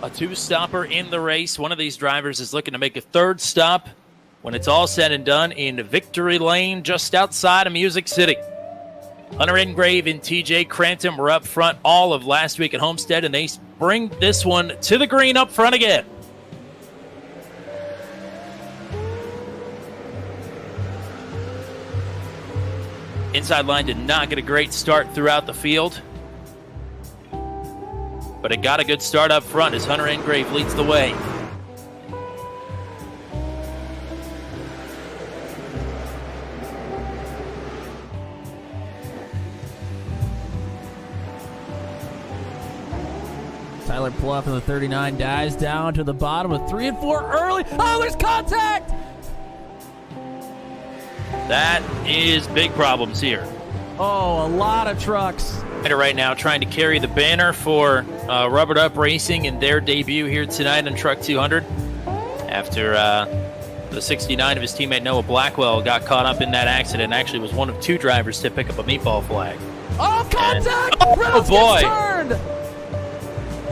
A two-stopper in the race. One of these drivers is looking to make a third stop when it's all said and done in Victory Lane just outside of Music City. Hunter Engrave and TJ Crampton were up front all of last week at Homestead, and they bring this one to the green up front again. Inside line did not get a great start throughout the field, but it got a good start up front as Hunter Engrave leads the way. Tyler Pluff in the 39 dives down to the bottom with 3 and 4 early. Oh, there's contact! That is big problems here. Oh, a lot of trucks. Right now trying to carry the banner for Rubbered Up Racing in their debut here tonight on Truck 200 after the 69 of his teammate Noah Blackwell got caught up in that accident and actually was one of 2 drivers to pick up a meatball flag. Oh, contact! Oh, boy! Turned.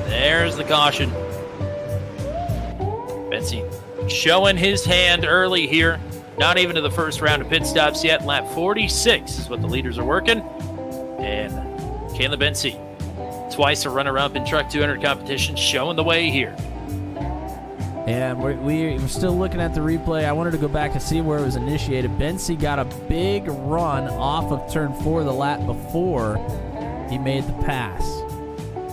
There's the caution. Bensy showing his hand early here. Not even to the first round of pit stops yet. Lap 46 is what the leaders are working. And Caleb Bensy, twice a runner-up in Truck 200 competition, showing the way here. And we're still looking at the replay. I wanted to go back and see where it was initiated. Bensy got a big run off of turn 4 the lap before he made the pass.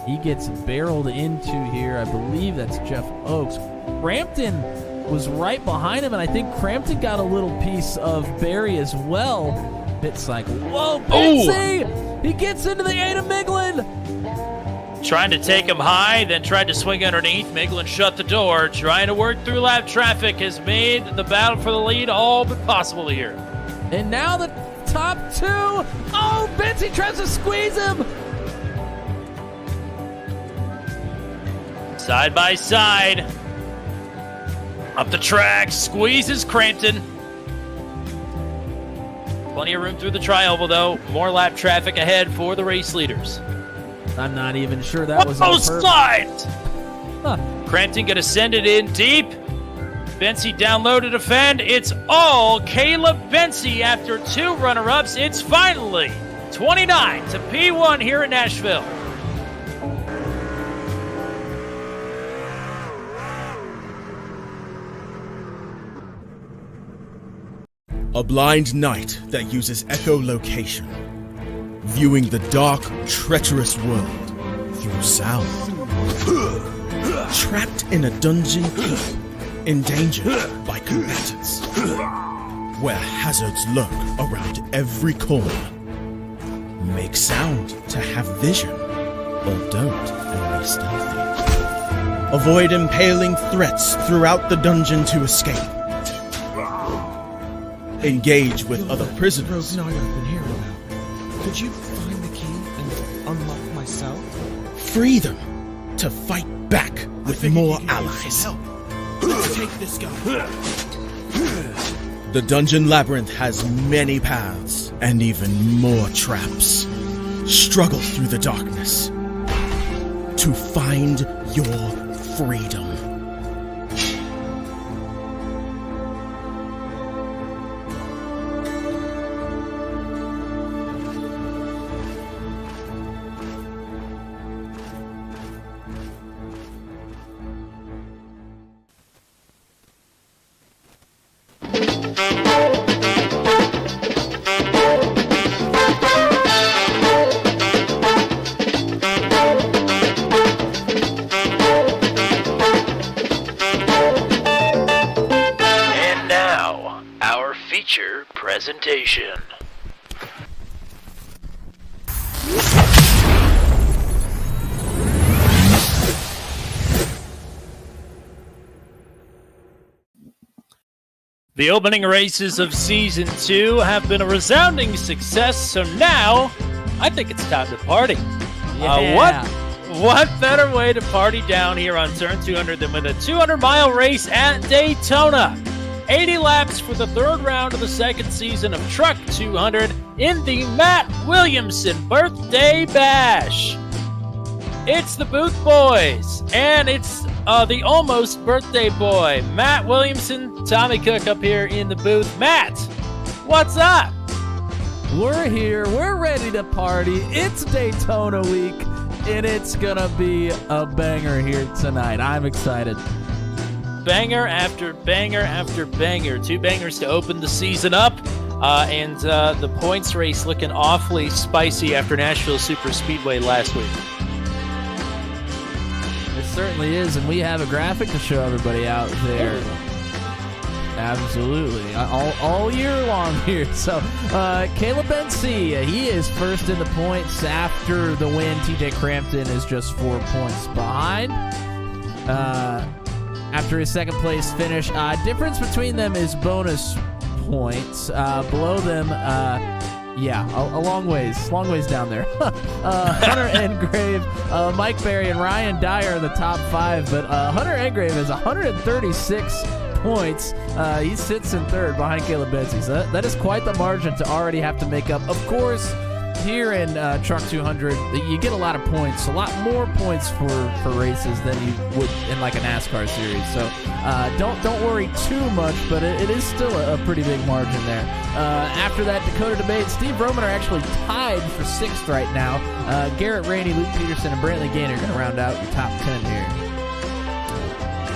He gets barreled into here. I believe that's Jeff Oakes. Crampton was right behind him, and I think Crampton got a little piece of Barry as well. Pit cycle. Whoa, Bensy! Oh. He gets into the 8 of Miglin. Trying to take him high, then tried to swing underneath. Miglin shut the door. Trying to work through lap traffic has made the battle for the lead all but possible here. And now the top 2. Oh, Bensy tries to squeeze him. Side by side. Up the track, squeezes Crampton. Plenty of room through the tri-oval, though. More lap traffic ahead for the race leaders. I'm not even sure that was on purpose. Slides! Huh. Crampton going to send it in deep. Bensy down low to defend. It's all Caleb Bensy after 2 runner-ups. It's finally 29 to P1 here in Nashville. A blind knight that uses echolocation, viewing the dark, treacherous world through sound. Trapped in a dungeon keep, endangered by combatants, where hazards lurk around every corner. Make sound to have vision, or don't and be stealthy. Avoid impaling threats throughout the dungeon to escape. Engage with other prisoners. Rogue Knight I've been hearing about. Could you find the key and unlock myself? Free them to fight back with more allies. Let's take this guy. The Dungeon Labyrinth has many paths and even more traps. Struggle through the darkness to find your freedom. Presentation. The opening races of Season 2 have been a resounding success, so now I think it's time to party. Yeah. What better way to party down here on Turn 200 than with a 200-mile race at Daytona? 80 laps for the 3rd round of the 2nd season of Truck 200 in the Matt Williamson Birthday Bash. It's the Booth Boys And it's the almost birthday boy, Matt Williamson, Tommy Cook up here in the booth. Matt, what's up? We're here. We're ready to party. It's Daytona week, and it's going to be a banger here tonight. I'm excited. Banger after banger after banger. 2 bangers to open the season up. And the points race looking awfully spicy after Nashville Super Speedway last week. It certainly is, and we have a graphic to show everybody out there. Absolutely. All year long here. So, Caleb Bensi, he is first in the points after the win. TJ Crampton is just 4 points behind. After his second place finish, difference between them is bonus points. Below them, a long ways down there. Hunter Engrave, Mike Berry, and Ryan Dyer in the top 5, but Hunter Engrave has 136 points. He sits in third behind Caleb Bensi. So that is quite the margin to already have to make up. Of course, here in Truck 200, you get a lot of points, a lot more points for races than you would in like a NASCAR series. So don't worry too much, but it is still a pretty big margin there. After that Dakota debate, Steve Roman are actually tied for 6th right now. Garrett Rainey, Luke Peterson, and Brantley Gaynor are going to round out your top 10 here.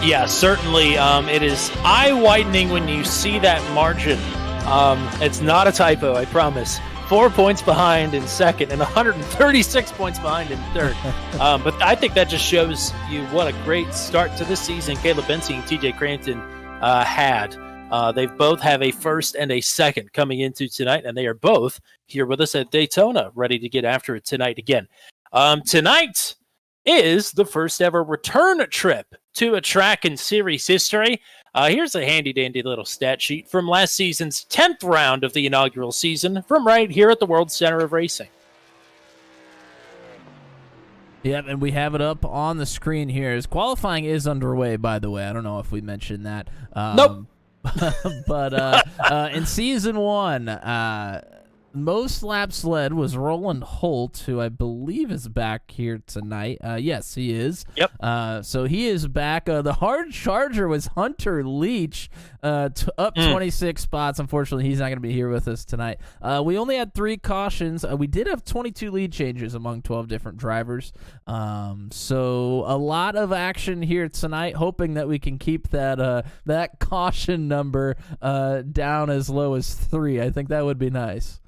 Yeah, certainly. It is eye-widening when you see that margin. It's not a typo, I promise. 4 points behind in second and 136 points behind in third. But I think that just shows you what a great start to this season Caleb Bensi and TJ Crampton had. They both have a first and a second coming into tonight, and they are both here with us at Daytona, ready to get after it tonight again. Tonight is the first ever return trip to a track in series history. Here's a handy-dandy little stat sheet from last season's 10th round of the inaugural season from right here at the World Center of Racing. Yep, and we have it up on the screen here. As qualifying is underway, by the way. I don't know if we mentioned that. Nope. But in Season 1, most laps led was Roland Holt, who I believe is back here tonight. Yes, he is. Yep. So he is back. The hard charger was Hunter Leach, up 26 spots. Unfortunately, he's not going to be here with us tonight. We only had 3 cautions. We did have 22 lead changes among 12 different drivers. So a lot of action here tonight, hoping that we can keep that caution number down as low as 3. I think that would be nice.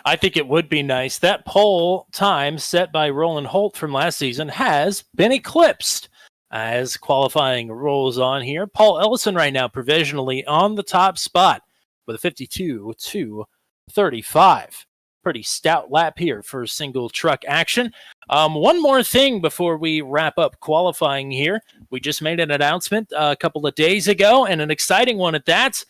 I think it would be nice. That pole time set by Roland Holt from last season has been eclipsed as qualifying rolls on here. Paul Ellison right now provisionally on the top spot with a 52-35. Pretty stout lap here for single truck action. One more thing before we wrap up qualifying here. We just made an announcement a couple of days ago, and an exciting one at that.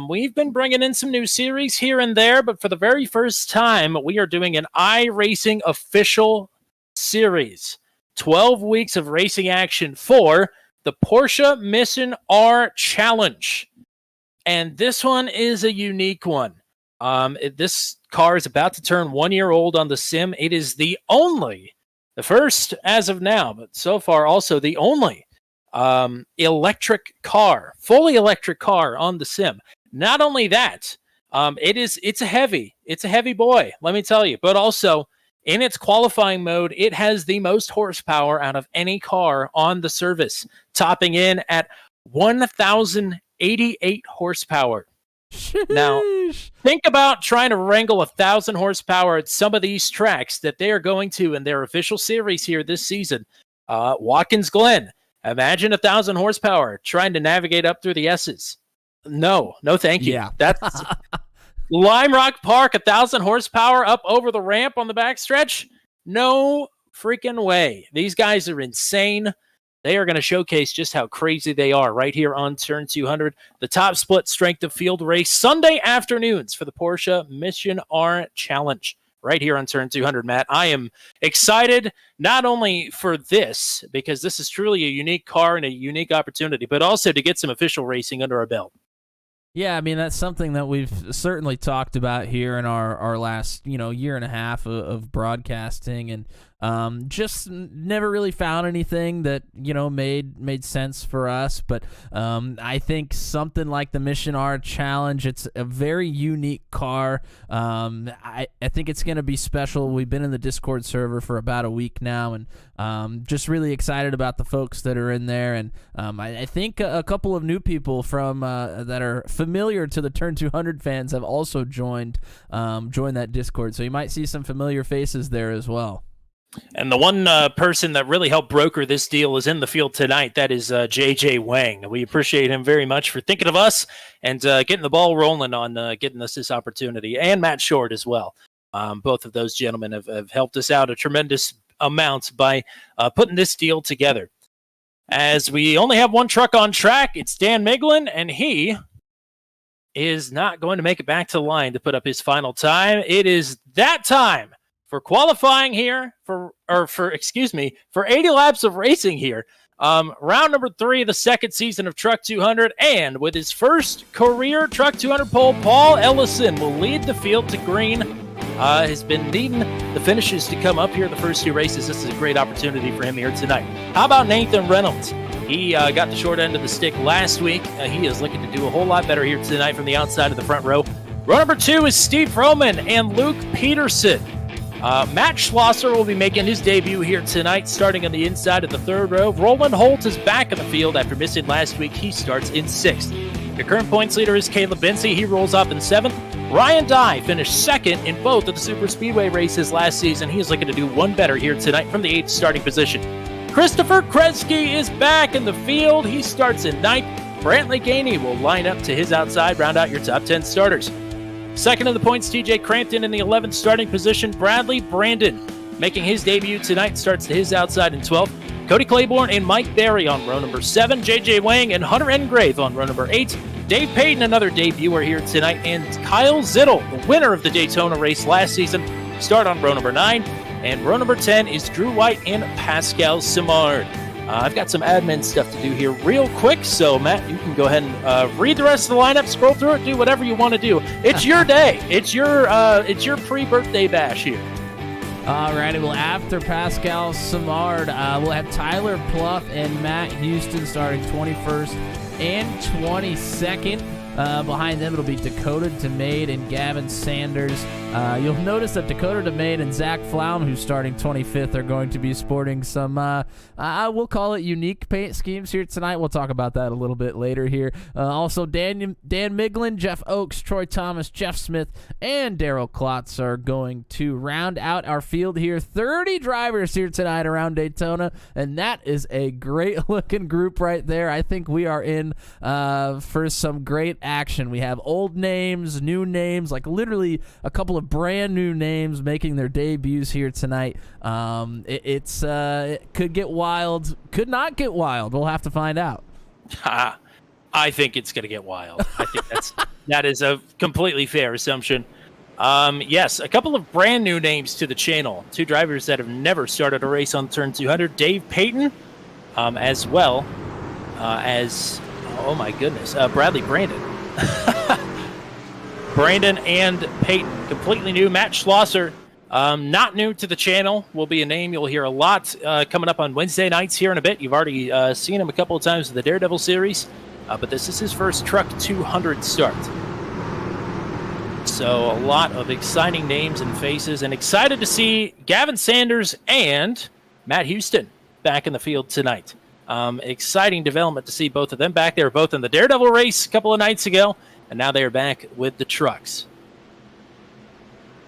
We've been bringing in some new series here and there, but for the very first time, we are doing an iRacing official series. 12 weeks of racing action for the Porsche Mission R Challenge. And this one is a unique one. This car is about to turn 1 year old on the sim. It is the first as of now, but so far also the only electric car, fully electric car on the sim. Not only that, it's a heavy boy, let me tell you, but also in its qualifying mode, it has the most horsepower out of any car on the service, topping in at 1,088 horsepower. Sheesh. Now, think about trying to wrangle 1,000 horsepower at some of these tracks that they are going to in their official series here this season. Watkins Glen. Imagine 1,000 horsepower trying to navigate up through the S's. No, thank you. Yeah. That's Lime Rock Park, 1,000 horsepower up over the ramp on the backstretch. No freaking way. These guys are insane. They are going to showcase just how crazy they are right here on Turn 200. The top split strength of field race Sunday afternoons for the Porsche Mission R Challenge. Right here on Turn 200, Matt. I am excited not only for this, because this is truly a unique car and a unique opportunity, but also to get some official racing under our belt. Yeah, I mean, that's something that we've certainly talked about here in our last, year and a half of broadcasting, and just never really found anything that, made sense for us. But I think something like the Mission R Challenge, it's a very unique car. I think it's going to be special. We've been in the Discord server for about a week now, and just really excited about the folks that are in there. And I think a couple of new people from that are familiar to the Turn 200 fans have also joined that Discord. So you might see some familiar faces there as well. And the one person that really helped broker this deal is in the field tonight. That is JJ Wang. We appreciate him very much for thinking of us and getting the ball rolling on getting us this opportunity. And Matt Short as well. Both of those gentlemen have helped us out a tremendous amount by putting this deal together. As we only have one truck on track, it's Dan Miglin, and he is not going to make it back to the line to put up his final time. It is that time for qualifying here for 80 laps of racing here. Round number 3 of the second season of Truck 200, and with his first career Truck 200 pole, Paul Ellison will lead the field to green. Has been needing the finishes to come up here the first 2 races. This is a great opportunity for him here tonight. How about Nathan Reynolds? He got the short end of the stick last week. He is looking to do a whole lot better here tonight from the outside of the front row. Row number 2 is Steve Froman and Luke Peterson. Matt Schlosser will be making his debut here tonight, starting on the inside of the third row. Roland Holt is back in the field after missing last week. He starts in 6th. The current points leader is Caleb Bency. He rolls off in 7th. Ryan Dye finished 2nd in both of the Super Speedway races last season. He is looking to do one better here tonight from the 8th starting position. Christopher Kresge is back in the field. He starts in 9th. Brantley Gainey will line up to his outside, round out your top 10 starters. Second in the points, TJ Crampton in the 11th starting position. Bradley Brandon making his debut tonight, starts to his outside in 12th. Cody Claiborne and Mike Berry on row number 7. JJ Wang and Hunter Engrave on row number 8. Dave Payton, another debuter here tonight. And Kyle Zittel, the winner of the Daytona race last season, start on row number 9. And row number 10 is Drew White and Pascal Simard. I've got some admin stuff to do here real quick, so Matt, you can go ahead and read the rest of the lineup, scroll through it, do whatever you want to do. It's your day. It's your pre-birthday bash here. All righty, well, after Pascal Simard, we'll have Tyler Pluff and Matt Houston starting 21st and 22nd. Behind them, it'll be Dakota DeMade and Gavin Sanders. You'll notice that Dakota DeMade and Zach Flaum, who's starting 25th, are going to be sporting some, we'll call it unique paint schemes here tonight. We'll talk about that a little bit later here. Also, Dan Miglin, Jeff Oakes, Troy Thomas, Jeff Smith, and Daryl Klotz are going to round out our field here. 30 drivers here tonight around Daytona, and that is a great-looking group right there. I think we are in for some great action. We have old names, new names, like literally a couple of brand new names making their debuts here tonight. It could get wild, could not get wild. We'll have to find out. I think it's going to get wild. I think that is a completely fair assumption. Yes, a couple of brand new names to the channel. 2 drivers that have never started a race on Turn 200. Dave Payton, as well as, oh my goodness, Bradley Brandon. Brandon and Peyton, completely new. Matt Schlosser, not new to the channel, will be a name you'll hear a lot coming up on Wednesday nights here in a bit. You've already seen him a couple of times in the Daredevil series, but this is his first Truck 200 start. So a lot of exciting names and faces, and excited to see Gavin Sanders and Matt Houston back in the field tonight. Exciting development to see both of them back. They were both in the Daredevil race a couple of nights ago, and now they are back with the trucks.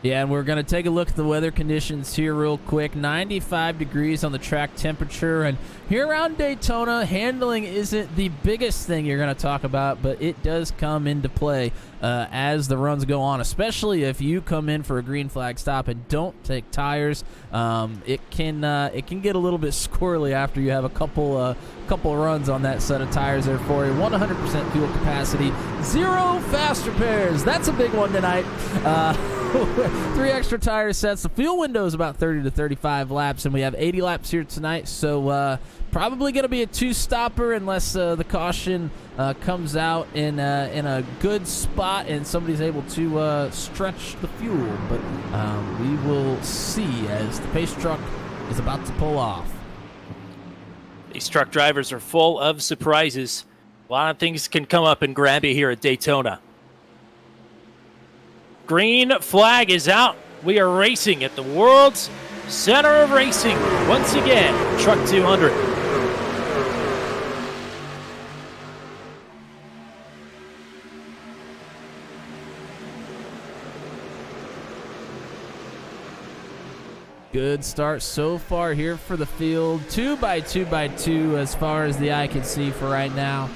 Yeah, and we're going to take a look at the weather conditions here real quick. 95 degrees on the track temperature, and here around Daytona, handling isn't the biggest thing you're going to talk about, but it does come into play as the runs go on, especially if you come in for a green flag stop and don't take tires. It can get a little bit squirrely after you have a couple runs on that set of tires there for you. 100% fuel capacity, 0 fast repairs. That's a big one tonight. 3 extra tire sets. The fuel window is about 30 to 35 laps, and we have 80 laps here tonight. So probably going to be a 2-stopper unless the caution comes out in a good spot and somebody's able to stretch the fuel. But we will see as the pace truck is about to pull off. These truck drivers are full of surprises. A lot of things can come up and grab you here at Daytona. Green flag is out. We are racing at the world's center of racing. Once again, Truck 200. Good start so far here for the field. 2x2x2 as far as the eye can see for right now.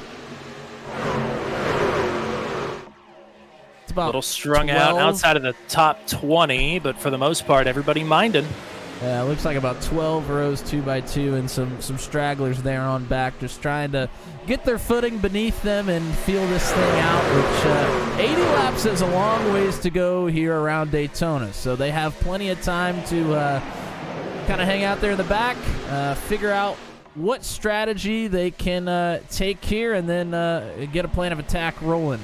It's about A little strung 12. out outside of the top 20, but for the most part, everybody minded. Yeah, it looks like about 12 rows 2x2 and some stragglers there on back, just trying to get their footing beneath them and feel this thing out, which 80 laps is a long ways to go here around Daytona. So they have plenty of time to kind of hang out there in the back, figure out what strategy they can take here, and then get a plan of attack rolling.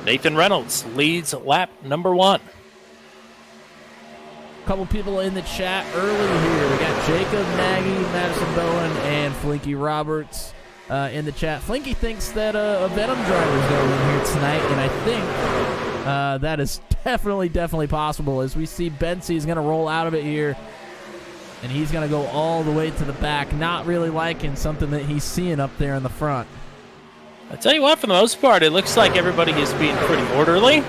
Nathan Reynolds leads lap number 1. Couple people in the chat early here. We got Jacob, Nagy, Madison Bowen, and Flinky Roberts in the chat. Flinky thinks that a Venom driver is going to win here tonight, and I think that is definitely possible as we see Bensy is going to roll out of it here, and he's going to go all the way to the back, not really liking something that he's seeing up there in the front. I tell you what, for the most part, it looks like everybody is being pretty orderly,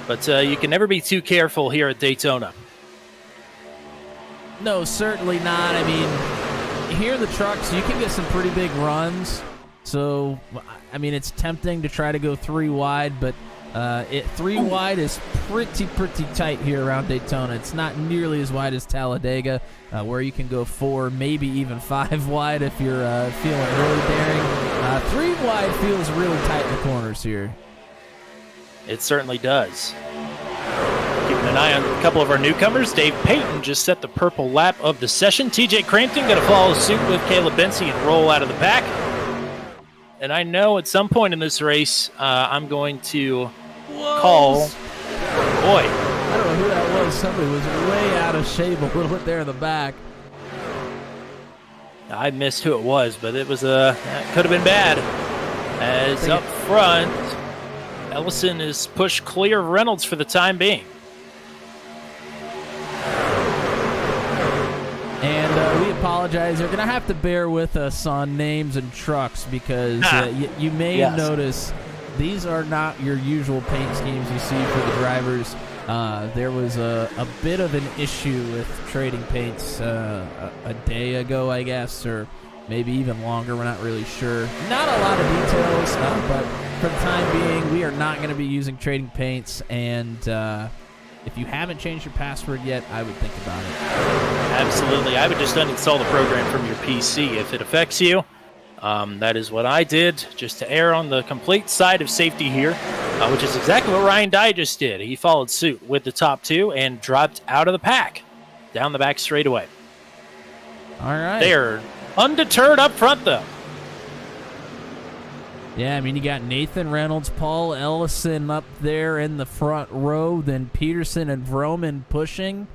but you can never be too careful here at Daytona. No, certainly not. I mean, here in the trucks, you can get some pretty big runs. So, I mean, it's tempting to try to go 3 wide, but 3 wide is pretty tight here around Daytona. It's not nearly as wide as Talladega, where you can go 4, maybe even 5 wide if you're feeling really daring. 3 wide feels really tight in the corners here. It certainly does. Keeping an eye on a couple of our newcomers. Dave Payton just set the purple lap of the session. TJ Crampton going to follow suit with Caleb Bensy and roll out of the pack. And I know at some point in this race, I'm going to call. Boy. I don't know who that was. Somebody was way out of shape a little bit there in the back. I missed who it was, but it was that could have been bad. As up front, Ellison is pushed clear of Reynolds for the time being. And we apologize. You're going to have to bear with us on names and trucks because you may notice these are not your usual paint schemes you see for the drivers. There was a bit of an issue with trading paints a day ago, I guess, or maybe even longer. We're not really sure. Not a lot of details, but for the time being, we are not going to be using trading paints. And if you haven't changed your password yet, I would think about it. Absolutely. I would just uninstall the program from your PC if it affects you. That is what I did, just to err on the complete side of safety here, which is exactly what Ryan Dye just did. He followed suit with the top 2 and dropped out of the pack down the back straightaway. All right. They're undeterred up front, though. Yeah, I mean, you got Nathan Reynolds, Paul Ellison up there in the front row, then Peterson and Vroman pushing.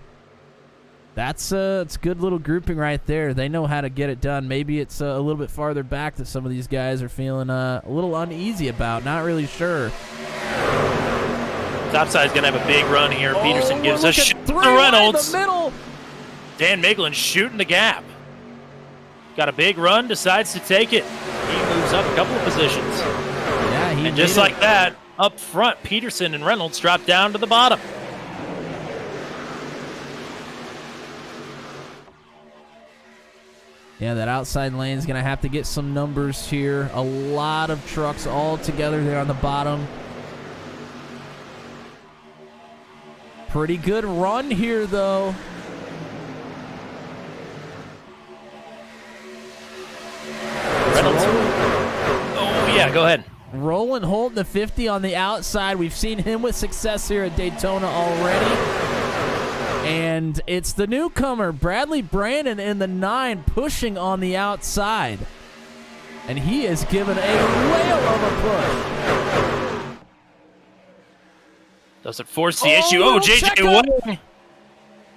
It's a good little grouping right there. They know how to get it done. Maybe it's a little bit farther back that some of these guys are feeling a little uneasy about. Not really sure. Topside's going to have a big run here. Peterson gives a shot to Reynolds. In the middle. Dan Miglin shooting the gap. Got a big run, decides to take it. He moves up a couple of positions. Yeah, and just like that, up front, Peterson and Reynolds drop down to the bottom. Yeah, that outside lane is going to have to get some numbers here. A lot of trucks all together there on the bottom. Pretty good run here, though. Reynolds. Oh, yeah, go ahead. Roland Holt, the 50 on the outside. We've seen him with success here at Daytona already. And it's the newcomer, Bradley Brandon, in the 9, pushing on the outside. And he is given a whale of a push. Doesn't force the issue. Oh, J.J. Wang.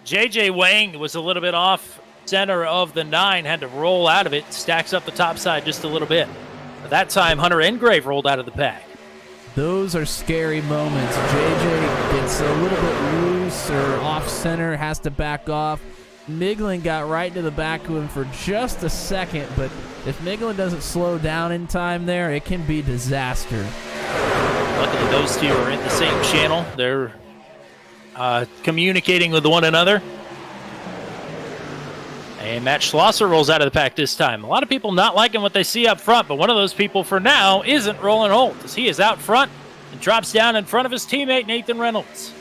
J.J. Wang was a little bit off center of the 9, had to roll out of it, stacks up the top side just a little bit. But that time, Hunter Engrave rolled out of the pack. Those are scary moments. JJ gets a little bit loose or off center, has to back off. Miglin got right to the back of him for just a second, but if Miglin doesn't slow down in time there, it can be disaster. Luckily, those two are in the same channel. They're communicating with one another. And Matt Schlosser rolls out of the pack this time. A lot of people not liking what they see up front, but one of those people for now isn't Roland Holt, as he is out front and drops down in front of his teammate Nathan Reynolds.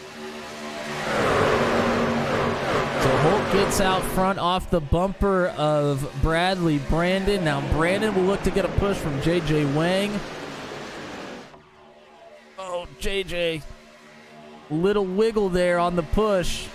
So Holt gets out front off the bumper of Bradley Brandon. Now Brandon will look to get a push from J.J. Wang. Oh, J.J. Little wiggle there on the push.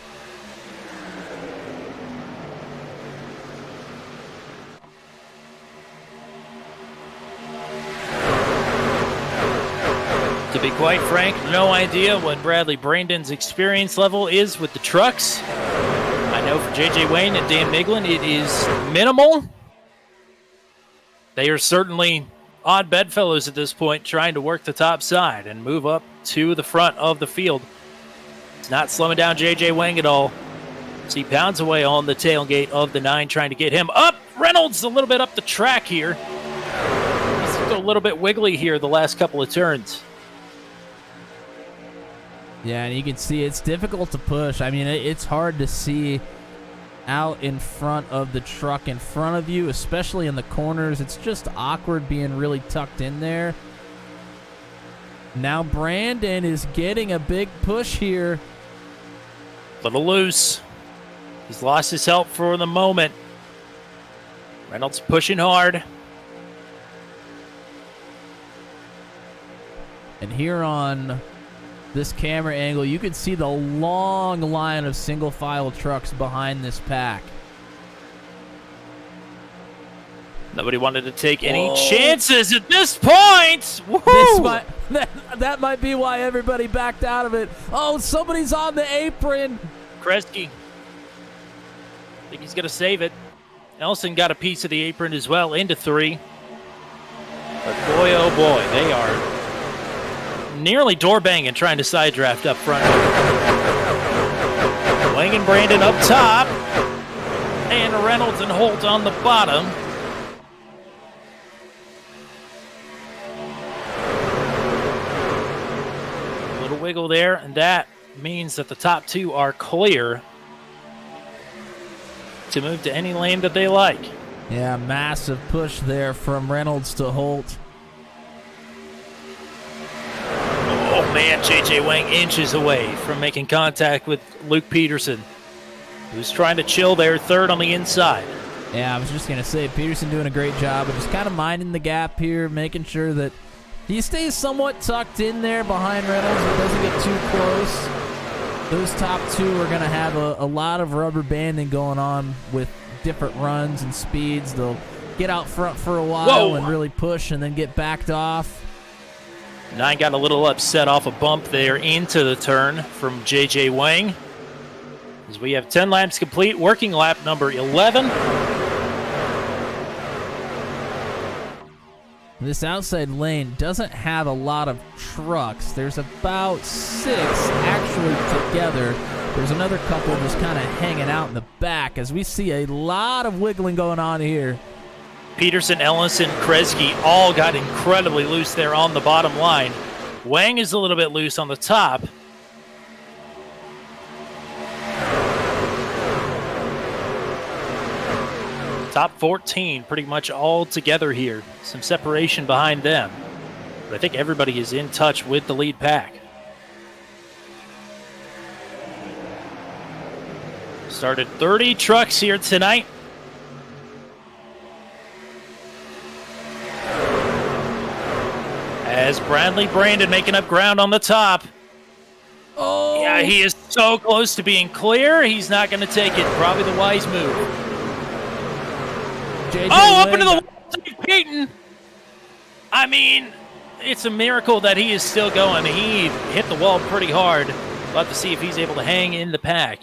To be quite frank, no idea what Bradley Brandon's experience level is with the trucks. I know for J.J. Wayne and Dan Miglin, it is minimal. They are certainly odd bedfellows at this point, trying to work the top side and move up to the front of the field. It's not slowing down J.J. Wang at all. So he pounds away on the tailgate of the 9, trying to get him up. Reynolds a little bit up the track here. He's a little bit wiggly here the last couple of turns. Yeah, and you can see it's difficult to push. I mean, it's hard to see out in front of the truck in front of you, especially in the corners. It's just awkward being really tucked in there. Now Brandon is getting a big push here. Little loose. He's lost his help for the moment. Reynolds pushing hard. And here on this camera angle, you can see the long line of single file trucks behind this pack. Nobody wanted to take any chances at this point. Woohoo! That might be why everybody backed out of it. Oh, somebody's on the apron. Kresge. I think he's going to save it. Nelson got a piece of the apron as well, into 3. But boy, oh boy, they are nearly door banging, trying to side draft up front. Wang and Brandon up top, and Reynolds and Holt on the bottom. A little wiggle there, and that means that the top 2 are clear to move to any lane that they like. Yeah, massive push there from Reynolds to Holt. Oh man, J.J. Wang inches away from making contact with Luke Peterson, who's trying to chill there, 3rd on the inside. Yeah, I was just going to say, Peterson doing a great job of just kind of minding the gap here, making sure that he stays somewhat tucked in there behind Reynolds but doesn't get too close. Those top 2 are going to have a lot of rubber banding going on with different runs and speeds. They'll get out front for a while and really push and then get backed off. 9 got a little upset off a bump there into the turn from J.J. Wang. As we have 10 laps complete, working lap number 11. This outside lane doesn't have a lot of trucks. There's about 6 actually together. There's another couple just kind of hanging out in the back as we see a lot of wiggling going on here. Peterson, Ellison, Kresge all got incredibly loose there on the bottom line. Wang is a little bit loose on the top. Top 14 pretty much all together here. Some separation behind them. But I think everybody is in touch with the lead pack. Started 30 trucks here tonight. As Bradley Brandon making up ground on the top. Oh, Yeah, he is so close to being clear. He's not going to take it. Probably the wise move. JJ Up into the Wang. wall, Dave Payton. I mean, it's a miracle that he is still going. He hit the wall pretty hard. We'll have to see if he's able to hang in the pack.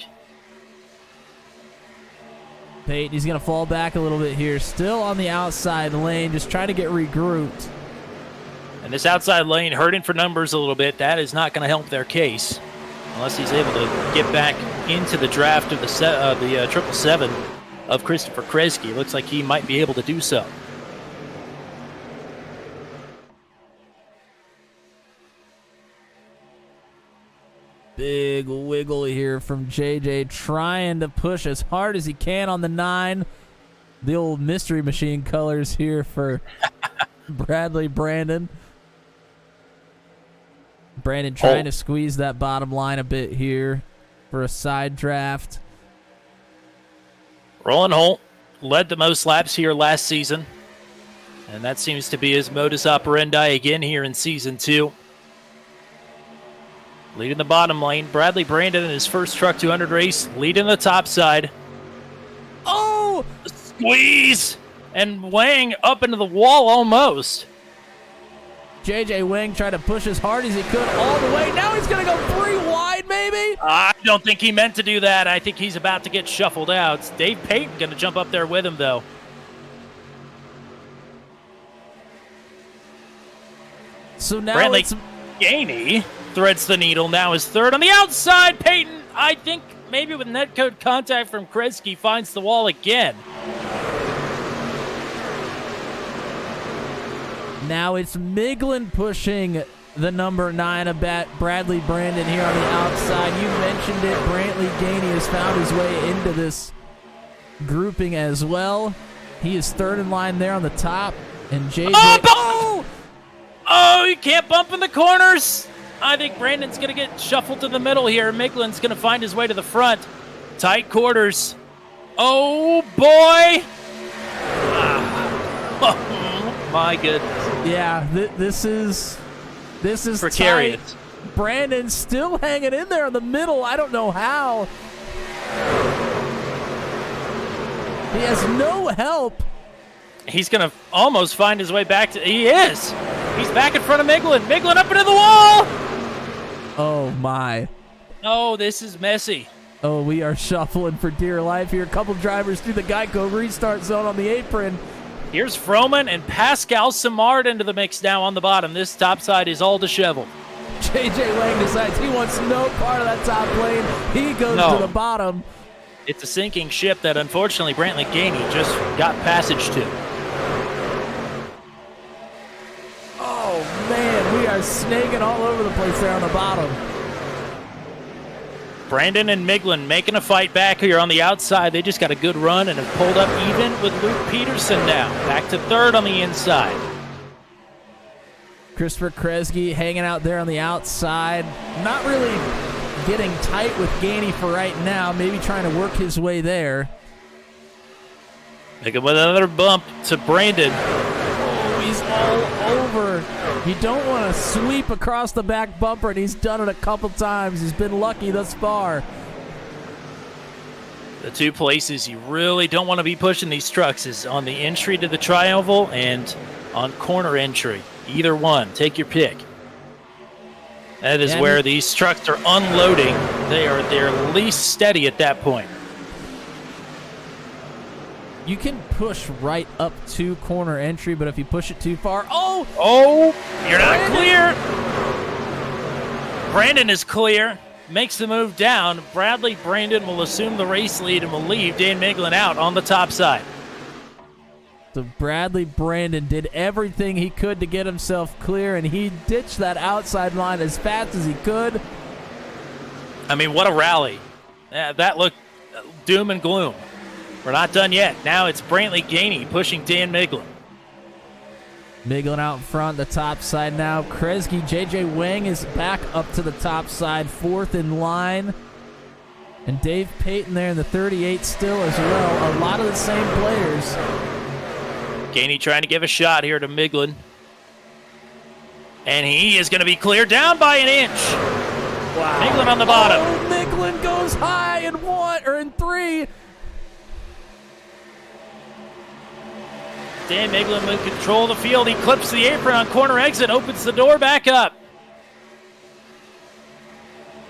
Peyton, he's going to fall back a little bit here. Still on the outside lane, just trying to get regrouped. And this outside lane hurting for numbers a little bit. That is not going to help their case unless he's able to get back into the draft of the 777 of Christopher Kresge. Looks like he might be able to do so. Big wiggle here from JJ, trying to push as hard as he can on the 9. The old mystery machine colors here for Bradley Brandon. Brandon trying to squeeze that bottom line a bit here for a side draft. Roland Holt led the most laps here last season, and that seems to be his modus operandi again here in Season 2. Leading the bottom lane, Bradley Brandon in his first Truck 200 race, leading the top side. Oh! Squeeze! And Wang up into the wall almost. JJ Wang tried to push as hard as he could all the way. Now he's going to go 3 wide, maybe? I don't think he meant to do that. I think he's about to get shuffled out. It's Dave Payton going to jump up there with him, though. So now Bradley it's... Gainey threads the needle. Now is third on the outside. Payton, I think maybe with netcode contact from Kresge, finds the wall again. Now it's Miglin pushing the number 9 of Bradley Brandon here on the outside. You mentioned it. Brantley Gainey has found his way into this grouping as well. He is third in line there on the top. And JJ... Oh, you can't bump in the corners. I think Brandon's going to get shuffled to the middle here. Miglin's going to find his way to the front. Tight quarters. Oh, boy. Oh, my goodness. Yeah, this is precarious. Tight. Brandon's still hanging in there in the middle. I don't know how. He has no help. He's going to almost find his way back to... He is. He's back in front of Miglin. Miglin up into the wall. Oh, my. Oh, this is messy. Oh, we are shuffling for dear life here. A couple drivers through the Geico restart zone on the apron. Here's Froman and Pascal Simard into the mix now on the bottom. This top side is all disheveled. JJ Wang decides he wants no part of that top lane. He goes to the bottom. It's a sinking ship that unfortunately Brantley Gainey just got passage to. Oh, man, we are snaking all over the place there on the bottom. Brandon and Miglin making a fight back here on the outside. They just got a good run and have pulled up even with Luke Peterson now. Back to third on the inside. Christopher Kresge hanging out there on the outside. Not really getting tight with Gainey for right now. Maybe trying to work his way there. Making with another bump to Brandon. Oh, he's all over. You don't want to sweep across the back bumper, and he's done it a couple times. He's been lucky thus far. The two places you really don't want to be pushing these trucks is on the entry to the tri-oval and on corner entry. Either one. Take your pick. That is where these trucks are unloading. They're least steady at that point. You can push right up to corner entry, but if you push it too far... Oh, you're not clear. Brandon is clear. Makes the move down. Bradley Brandon will assume the race lead and will leave Dan Miglin out on the top side. So Bradley Brandon did everything he could to get himself clear, and he ditched that outside line as fast as he could. I mean, what a rally. That looked doom and gloom. We're not done yet. Now it's Brantley Gainey pushing Dan Miglin. Miglin out in front, the top side now. Kresge, JJ Wang is back up to the top side, fourth in line. And Dave Payton there in the 38 still as well. A lot of the same players. Gainey trying to give a shot here to Miglin. And he is going to be cleared down by an inch. Wow. Miglin on the bottom. Oh, Miglin goes high in 3. Dan Miglin will control the field. He clips the apron on corner exit, opens the door back up.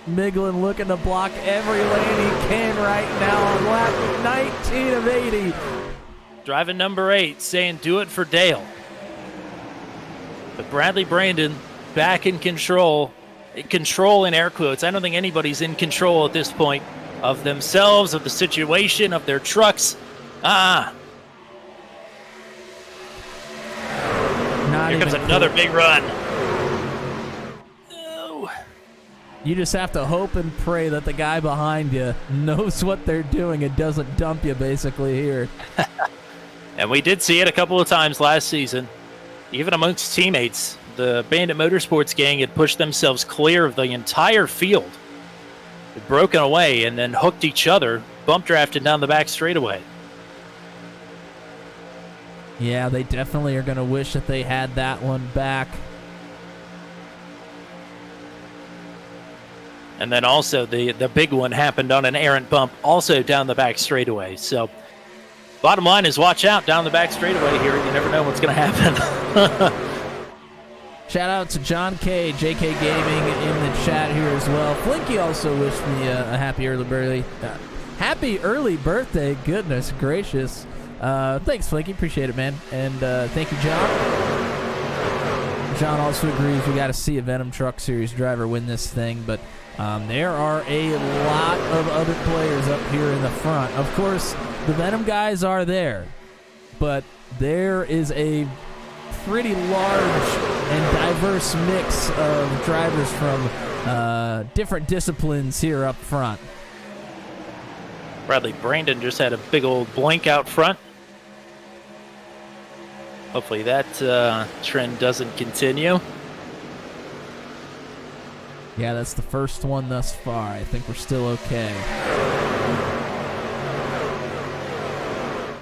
Miglin looking to block every lane he can right now on lap 19 of 80. Driving number 8, saying do it for Dale. But Bradley Brandon back in control. Control in air quotes. I don't think anybody's in control at this point of themselves, of the situation, of their trucks. Not Here comes another big run. You just have to hope and pray that the guy behind you knows what they're doing and doesn't dump you basically here. And we did see it a couple of times last season, even amongst teammates. The Bandit Motorsports gang had pushed themselves clear of the entire field. They'd broken away and then hooked each other, bump drafted down the back straightaway. Yeah, they definitely are going to wish that they had that one back. And then also the big one happened on an errant bump, also down the back straightaway. So bottom line is watch out down the back straightaway here. You never know what's going to happen. Shout out to John K, JK Gaming in the chat here as well. Flinky also wished me a happy early birthday. Goodness gracious. Thanks, Flinky. Appreciate it, man. And thank you, John. John also agrees we got to see a Venom Truck Series driver win this thing, but there are a lot of other players up here in the front. Of course, the Venom guys are there, but there is a pretty large and diverse mix of drivers from different disciplines here up front. Bradley Brandon just had a big old blink out front. Hopefully that trend doesn't continue. Yeah, that's the first one thus far. I think we're still okay.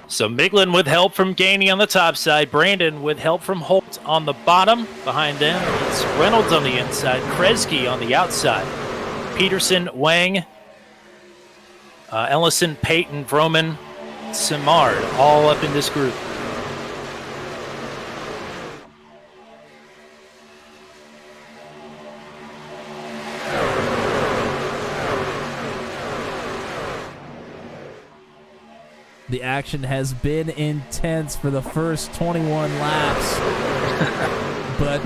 So Miglin with help from Gainey on the top side. Brandon with help from Holt on the bottom. Behind them, it's Reynolds on the inside. Kresge on the outside. Peterson, Wang, Ellison, Payton, Vroman, Simard, all up in this group. The action has been intense for the first 21 laps, but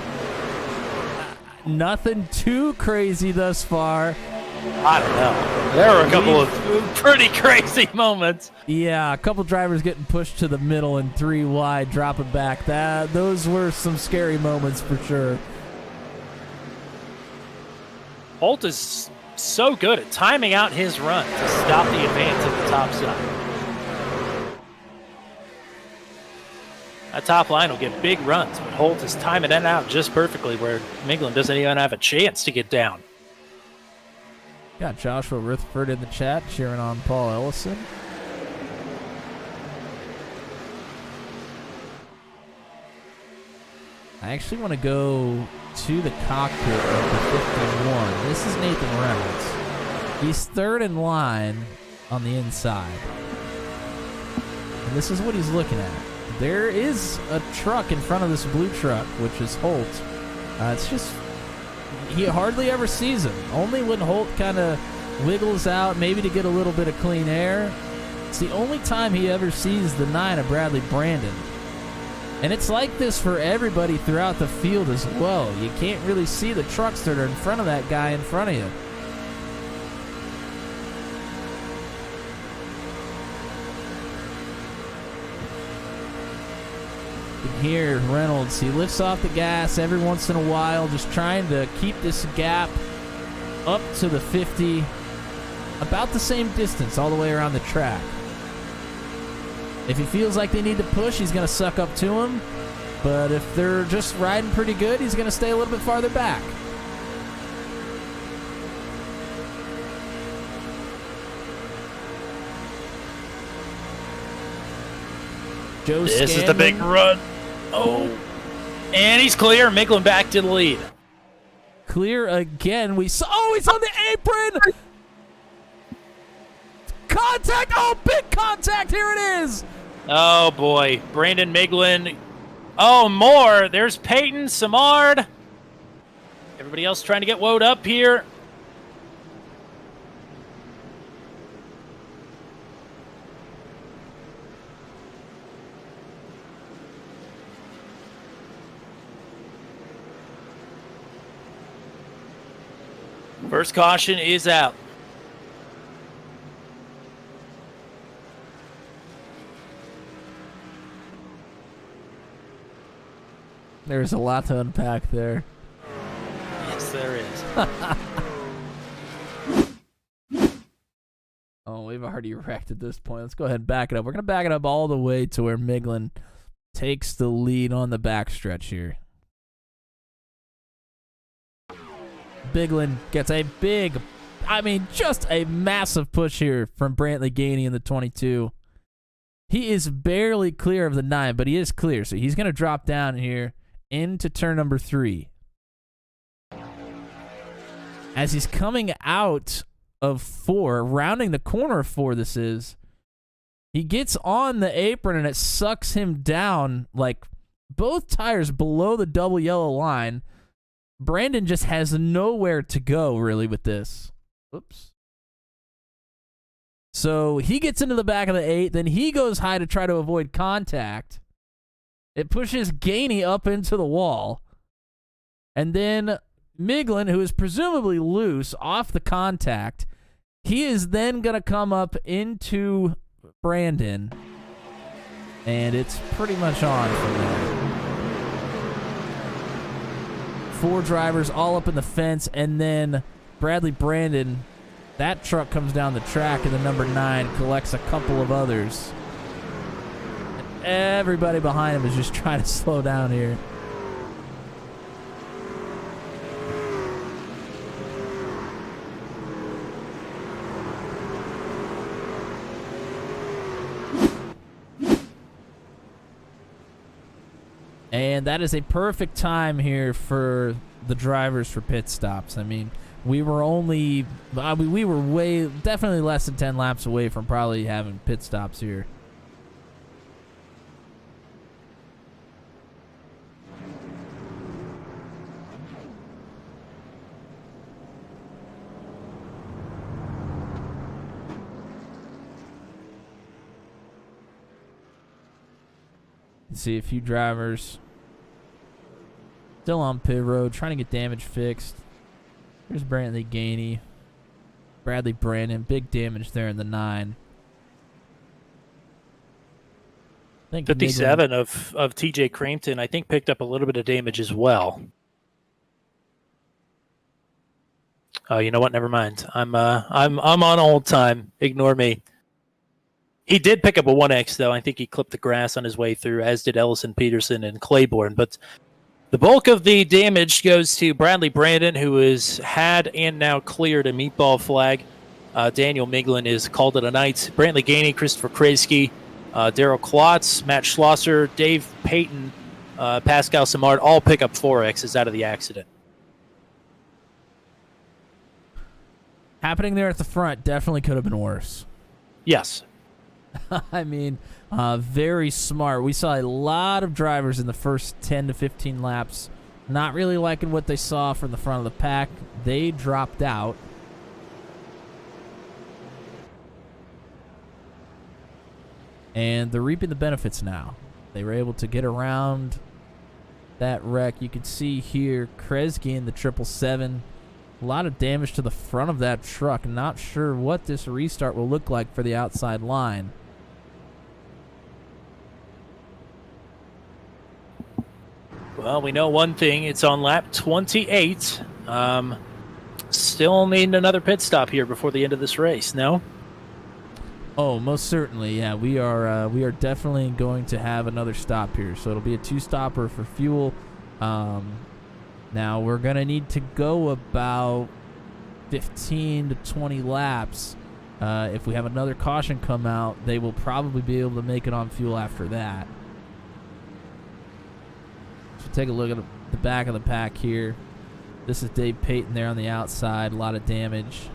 nothing too crazy thus far. I don't know. There were a couple of pretty crazy moments. Yeah, a couple drivers getting pushed to the middle and 3 wide, dropping back. Those were some scary moments for sure. Holt is so good at timing out his run to stop the advance at the top side. That top line will get big runs, but Holt is timing it out just perfectly where Miglin doesn't even have a chance to get down. Got Joshua Rutherford in the chat cheering on Paul Ellison. I actually want to go to the cockpit of the 51. This is Nathan Reynolds. He's third in line on the inside. And this is what he's looking at. There is a truck in front of this blue truck, which is Holt. It's just, he hardly ever sees him. Only when Holt kind of wiggles out, maybe to get a little bit of clean air. It's the only time he ever sees the 9 of Bradley Brandon. And it's like this for everybody throughout the field as well. You can't really see the trucks that are in front of that guy in front of you. Here, Reynolds, he lifts off the gas every once in a while, just trying to keep this gap up to the 50, about the same distance all the way around the track. If he feels like they need to push, he's going to suck up to him, but if they're just riding pretty good, he's going to stay a little bit farther back. This is the big run. Oh. And he's clear. Miglin back to the lead. Clear again. We saw. Oh, he's on the apron. Contact. Oh, big contact. Here it is. Oh, boy. Brandon Miglin. Oh, more. There's Peyton, Samard. Everybody else trying to get woed up here. First caution is out. There's a lot to unpack there. Yes, there is. Oh, we've already wrecked at this point. Let's go ahead and back it up. We're going to back it up all the way to where Miglin takes the lead on the backstretch here. Miglin gets a big, just a massive push here from Brantley Gainey in the 22. He is barely clear of the 9, but he is clear. So he's going to drop down here into turn number 3. As he's coming out of 4, rounding the corner of 4 this is, he gets on the apron and it sucks him down like both tires below the double yellow line. Brandon just has nowhere to go really with this. Oops. So he gets into the back of the 8, then he goes high to try to avoid contact. It pushes Gainey up into the wall. And then Miglin, who is presumably loose off the contact, he is then going to come up into Brandon. And it's pretty much on from there. 4 drivers all up in the fence, and then Bradley Brandon, that truck comes down the track, and the number 9 collects a couple of others. And everybody behind him is just trying to slow down here. And that is a perfect time here for the drivers for pit stops. I mean, we were definitely less than 10 laps away from probably having pit stops here. See a few drivers still on pit road trying to get damage fixed. Here's Brantley Gainey, Bradley Brandon, big damage there in the 9. I think 57 of TJ Crampton, I think, picked up a little bit of damage as well. Oh, you know what? Never mind. I'm on old time. Ignore me. He did pick up a 1X, though. I think he clipped the grass on his way through, as did Ellison Peterson and Claiborne. But the bulk of the damage goes to Bradley Brandon, who has had and now cleared a meatball flag. Daniel Miglin is called it a night. Brantley Gainey, Christopher Kreisky, Daryl Klotz, Matt Schlosser, Dave Payton, Pascal Samard all pick up 4Xs out of the accident. Happening there at the front definitely could have been worse. Yes. I mean, very smart. We saw a lot of drivers in the first 10 to 15 laps not really liking what they saw from the front of the pack. They dropped out. And they're reaping the benefits now. They were able to get around that wreck. You can see here Kresge in the 777. A lot of damage to the front of that truck. Not sure what this restart will look like for the outside line. Well, we know one thing. It's on lap 28. Still need another pit stop here before the end of this race, no? Oh, most certainly, yeah. We are definitely going to have another stop here. So it'll be a 2-stopper for fuel. Now, we're going to need to go about 15 to 20 laps. If we have another caution come out, they will probably be able to make it on fuel after that. So take a look at the back of the pack here. This is Dave Payton there on the outside. A lot of damage.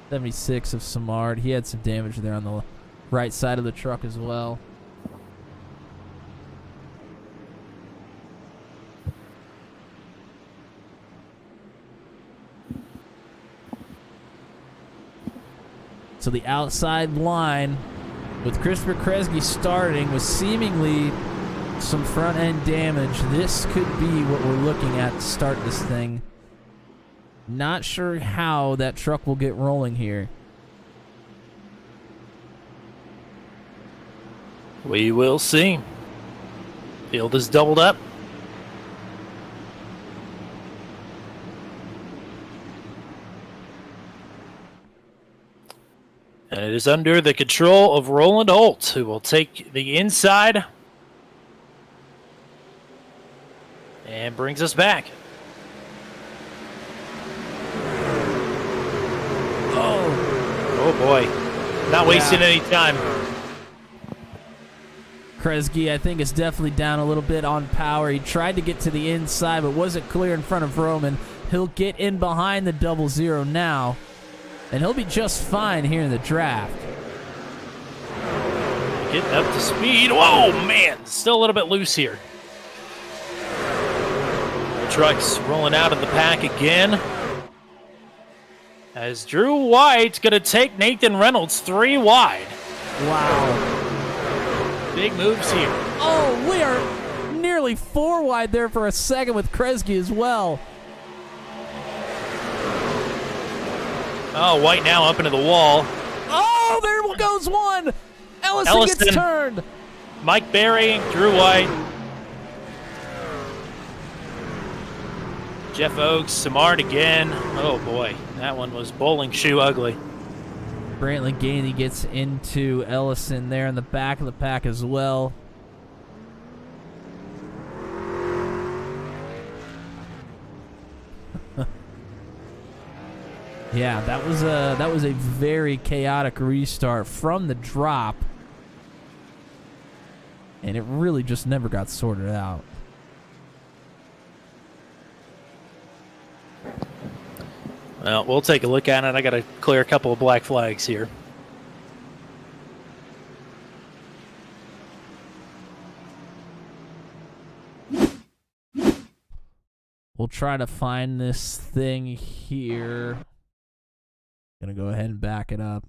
76 of Samard. He had some damage there on the right side of the truck as well. So the outside line with Christopher Kresge starting with seemingly some front end damage. This could be what we're looking at to start this thing. Not sure how that truck will get rolling here. We will see. Field is doubled up. And it is under the control of Roland Holt, who will take the inside and brings us back. Oh boy. Not wasting any time. Kresge, I think, is definitely down a little bit on power. He tried to get to the inside, but wasn't clear in front of Roman. He'll get in behind the 00 now, and he'll be just fine here in the draft. Getting up to speed. Whoa, man. Still a little bit loose here. The truck's rolling out of the pack again. As Drew White's going to take Nathan Reynolds 3 wide. Wow. Big moves here. Oh, we are nearly 4 wide there for a second with Kresge as well. Oh, White now up into the wall. Oh, there goes one. Ellison gets turned. Mike Berry, Drew White. Jeff Oakes, Samard again. Oh boy, that one was bowling shoe ugly. Brantley Gainey gets into Ellison there in the back of the pack as well. Yeah, that was a very chaotic restart from the drop, and it really just never got sorted out. Well, we'll take a look at it. I got to clear a couple of black flags here. We'll try to find this thing here. Gonna go ahead and back it up.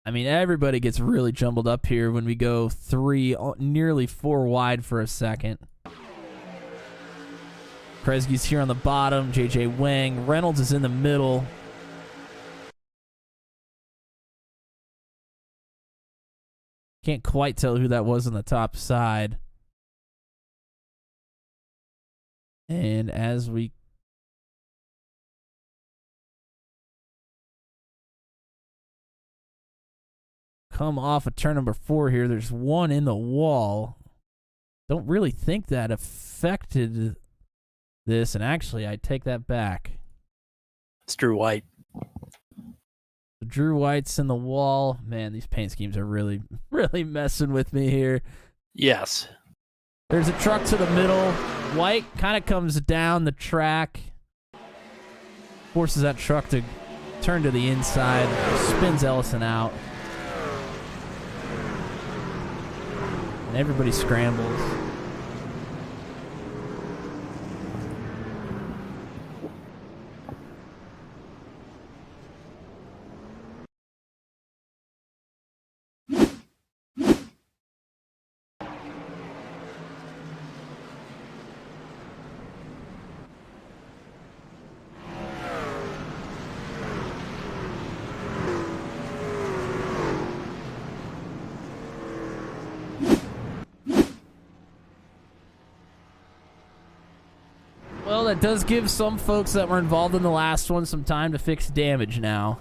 I mean, everybody gets really jumbled up here when we go 3, nearly 4 wide for a second. Kresge's here on the bottom. J.J. Wang. Reynolds is in the middle. Can't quite tell who that was on the top side. And as we come off of turn number 4 here, there's one in the wall. Don't really think that affected this, and actually I take that back. It's Drew White. Drew White's in the wall. Man, these paint schemes are really messing with me here. Yes. There's a truck to the middle. White kind of comes down the track, forces that truck to turn to the inside, spins Ellison out, and everybody scrambles. Well, that does give some folks that were involved in the last one some time to fix damage now.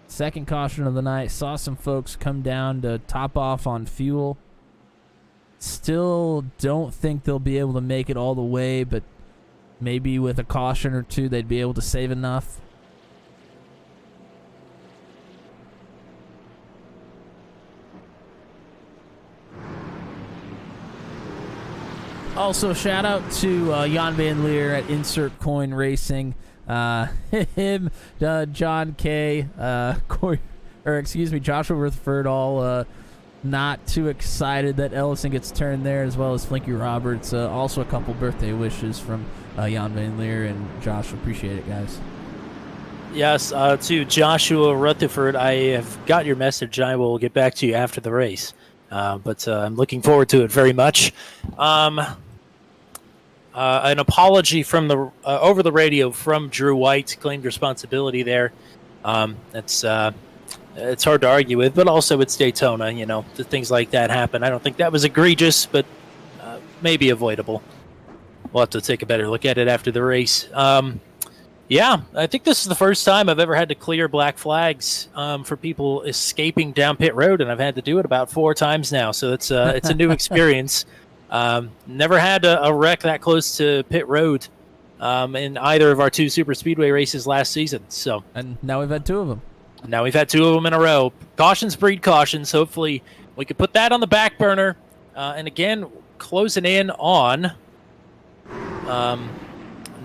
Second caution of the night. Saw some folks come down to top off on fuel. Still don't think they'll be able to make it all the way, but maybe with a caution or two they'd be able to save enough. Also, shout out to Jan Van Leer at Insert Coin Racing. Him, John K, Joshua Rutherford, all not too excited that Ellison gets turned there, as well as Flinky Roberts. Also, a couple birthday wishes from Jan Van Leer and Joshua. Appreciate it, guys. Yes, to Joshua Rutherford, I have got your message. I will get back to you after the race. But I'm looking forward to it very much. An apology from the over the radio from Drew White, claimed responsibility there. It's hard to argue with, but also it's Daytona. You know, things like that happen. I don't think that was egregious, but maybe avoidable. We'll have to take a better look at it after the race. Yeah, I think this is the first time I've ever had to clear black flags for people escaping down pit road, and I've had to do it about 4 times now. So it's a new experience. Never had a wreck that close to pit road in either of our 2 super speedway races last season. And now we've had 2 of them. Now we've had 2 of them in a row. Cautions breed cautions. Hopefully we could put that on the back burner. And again, closing in on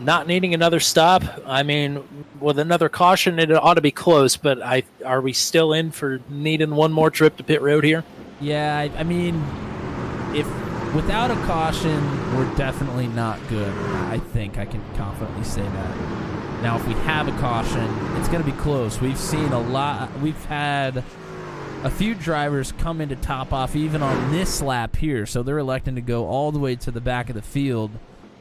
not needing another stop. I mean, with another caution, it ought to be close, but are we still in for needing one more trip to pit road here? Yeah, I mean, if without a caution, we're definitely not good. I think I can confidently say that. Now, if we have a caution, it's going to be close. We've seen a lot. We've had a few drivers come in to top off even on this lap here, so they're electing to go all the way to the back of the field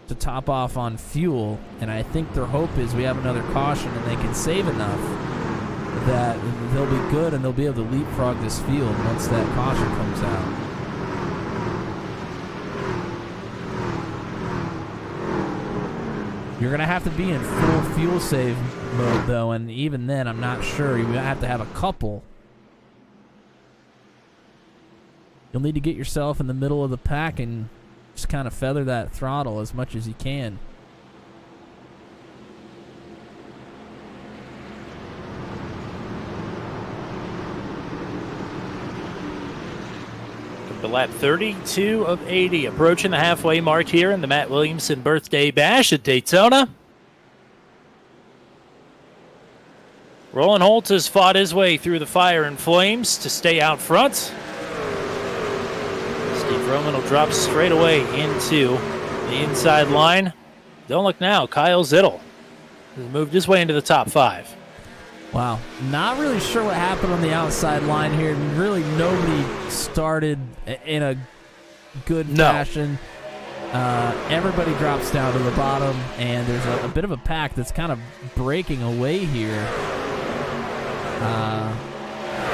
to top off on fuel, and I think their hope is we have another caution and they can save enough that they'll be good and they'll be able to leapfrog this field once that caution comes out. You're going to have to be in full fuel save mode, though, and even then, I'm not sure. You're going to have a couple. You'll need to get yourself in the middle of the pack and just kind of feather that throttle as much as you can. The lap 32 of 80, approaching the halfway mark here in the Matt Williamson birthday bash at Daytona. Roland Holt has fought his way through the fire and flames to stay out front. Steve Roman will drop straight away into the inside line. Don't look now, Kyle Zittel has moved his way into the top 5. Wow, not really sure what happened on the outside line here. Really, nobody started in a good fashion. Everybody drops down to the bottom, and there's a bit of a pack that's kind of breaking away here.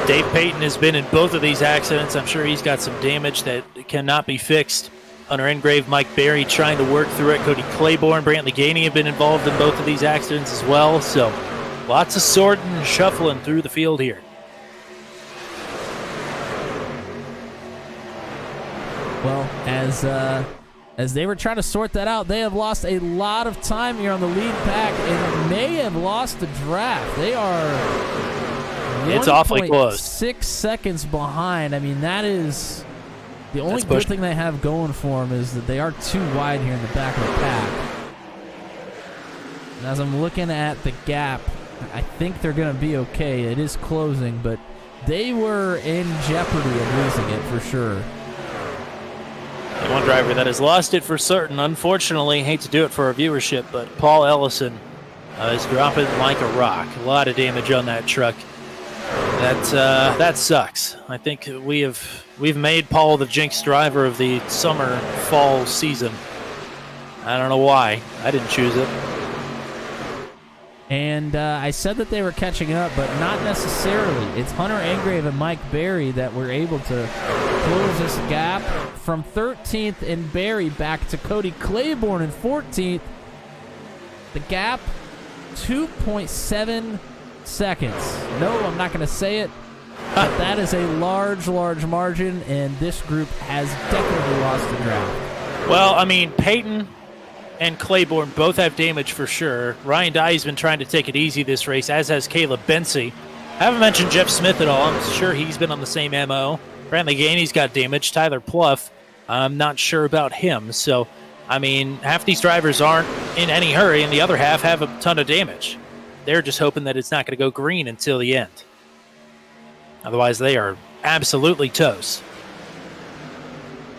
Dave Payton has been in both of these accidents. I'm sure he's got some damage that cannot be fixed. Hunter Engrave, Mike Berry trying to work through it. Cody Claiborne, Brantley Gainey have been involved in both of these accidents as well. So lots of sorting and shuffling through the field here. Well, as they were trying to sort that out, they have lost a lot of time here on the lead pack and may have lost the draft. They are it's awfully close. 6 seconds behind. I mean, that is the only good thing they have going for them is that they are too wide here in the back of the pack. And as I'm looking at the gap, I think they're going to be okay. It is closing, but they were in jeopardy of losing it for sure. One driver that has lost it for certain, unfortunately, hate to do it for our viewership, but Paul Ellison is dropping like a rock. A lot of damage on that truck. That sucks. I think we've made Paul the jinx driver of the summer-fall season. I don't know why. I didn't choose it. And I said that they were catching up, but not necessarily. It's Hunter Engrave and Mike Berry that were able to close this gap from 13th in Berry back to Cody Claiborne in 14th. The gap, 2.7 seconds. No, I'm not going to say it, but that is a large, large margin, and this group has definitely lost the draft. Well, I mean, Peyton and Claiborne both have damage for sure. Ryan Dye's been trying to take it easy this race, as has Caleb Bensey. I haven't mentioned Jeff Smith at all. I'm sure he's been on the same MO. Brantley Gainey's got damage. Tyler Pluff I'm not sure about him. So, I mean, half these drivers aren't in any hurry, and the other half have a ton of damage. They're just hoping that it's not going to go green until the end. Otherwise, they are absolutely toast.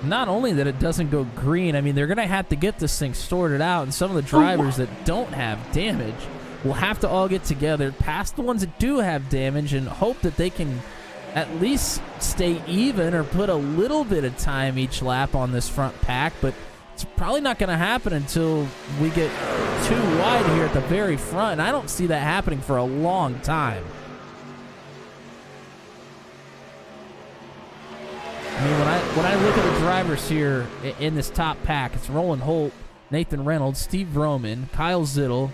Not only that it doesn't go green, I mean, they're going to have to get this thing sorted out, and some of the drivers that don't have damage will have to all get together, past the ones that do have damage, and hope that they can at least stay even or put a little bit of time each lap on this front pack, but it's probably not going to happen until we get too wide here at the very front, and I don't see that happening for a long time. I mean, when I look at the drivers here in this top pack, it's Roland Holt, Nathan Reynolds, Steve Roman, Kyle Zittel,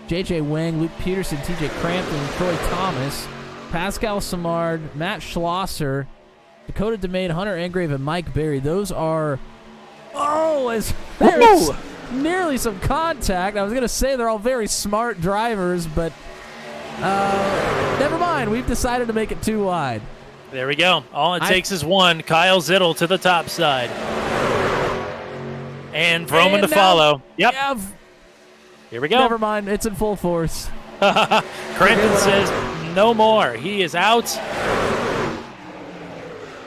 J.J. Wang, Luke Peterson, T.J. Crampton, Troy Thomas, Pascal Samard, Matt Schlosser, Dakota DeMade, Hunter Engrave, and Mike Berry. Those are, there's nearly some contact. I was going to say they're all very smart drivers, but never mind. We've decided to make it too wide. There we go. All it takes is one. Kyle Zittel to the top side. And Vroman to follow. Yep. Yeah, here we go. Never mind. It's in full force. Crampton says no more. He is out.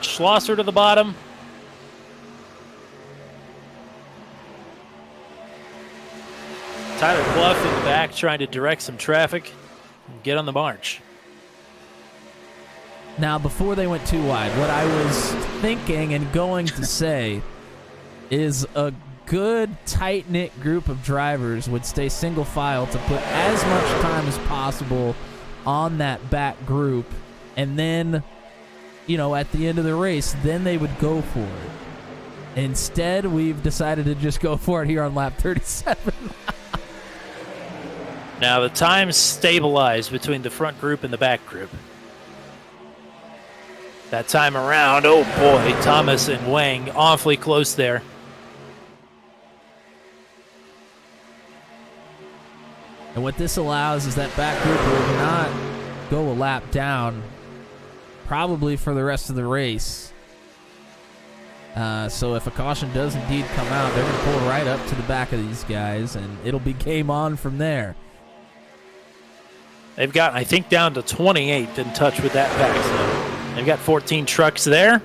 Schlosser to the bottom. Tyler Clough in the back trying to direct some traffic and get on the march. Now, before they went too wide, what I was thinking and going to say is a good, tight-knit group of drivers would stay single file to put as much time as possible on that back group, and then, at the end of the race, then they would go for it. Instead, we've decided to just go for it here on lap 37. Now, the times stabilized between the front group and the back group. That time around, oh boy, Thomas and Wang awfully close there. And what this allows is that back group will not go a lap down, probably for the rest of the race. So if a caution does indeed come out, they're going to pull right up to the back of these guys, and it'll be game on from there. They've got, I think, down to 28th in touch with that pack. So they've got 14 trucks there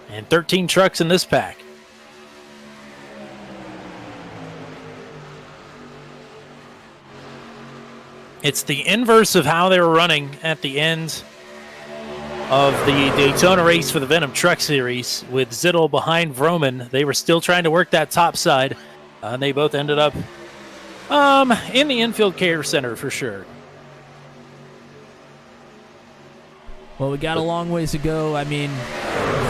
and 13 trucks in this pack. It's the inverse of how they were running at the end of the Daytona race for the Venom Truck Series with Zittel behind Vroman. They were still trying to work that top side, and they both ended up in the infield care center for sure. Well, we got a long ways to go. I mean,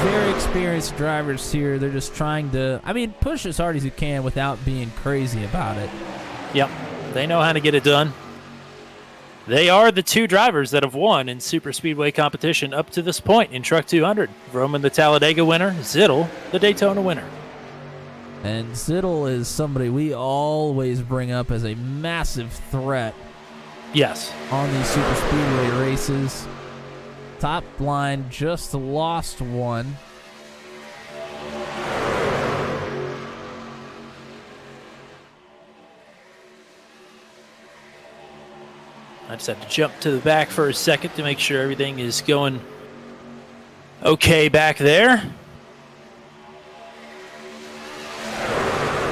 very experienced drivers here. They're just trying to, push as hard as you can without being crazy about it. Yep, they know how to get it done. They are the two drivers that have won in Super Speedway competition up to this point in Truck 200. Vroman, the Talladega winner. Zittel, the Daytona winner. And Zittel is somebody we always bring up as a massive threat. Yes. On these Super Speedway races. Top line just lost one. I just have to jump to the back for a second to make sure everything is going okay back there.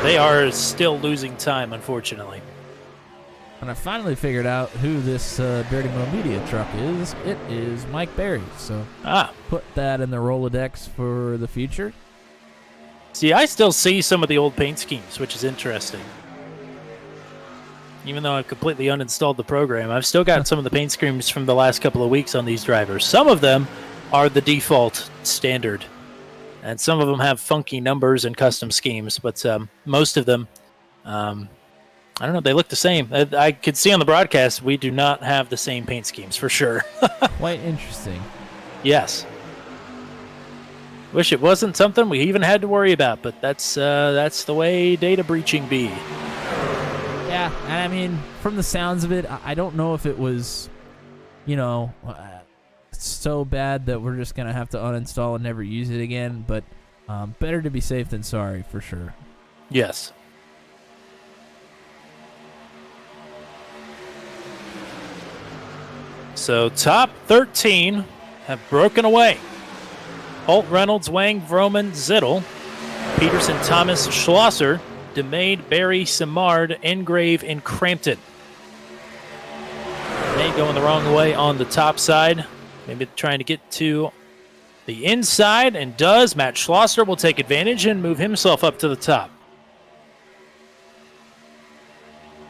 They are still losing time, unfortunately. And I finally figured out who this Dirty Mo Media truck is. It is Mike Berry. So put that in the Rolodex for the future. See, I still see some of the old paint schemes, which is interesting. Even though I've completely uninstalled the program, I've still got some of the paint schemes from the last couple of weeks on these drivers. Some of them are the default standard, and some of them have funky numbers and custom schemes, but most of them, I don't know, they look the same. I could see on the broadcast we do not have the same paint schemes for sure. Quite interesting. Yes. Wish it wasn't something we even had to worry about, but that's the way data breaching be. Yeah, and from the sounds of it, I don't know if it was, so bad that we're just going to have to uninstall and never use it again, but Better to be safe than sorry, for sure. Yes. So top 13 have broken away. Holt, Reynolds, Wang, Vroman, Zittel, Peterson, Thomas, Schlosser, DeMade, Barry, Simard, Engrave, and Crampton. May going the wrong way on the top side. Maybe trying to get to the inside, and does. Matt Schlosser will take advantage and move himself up to the top.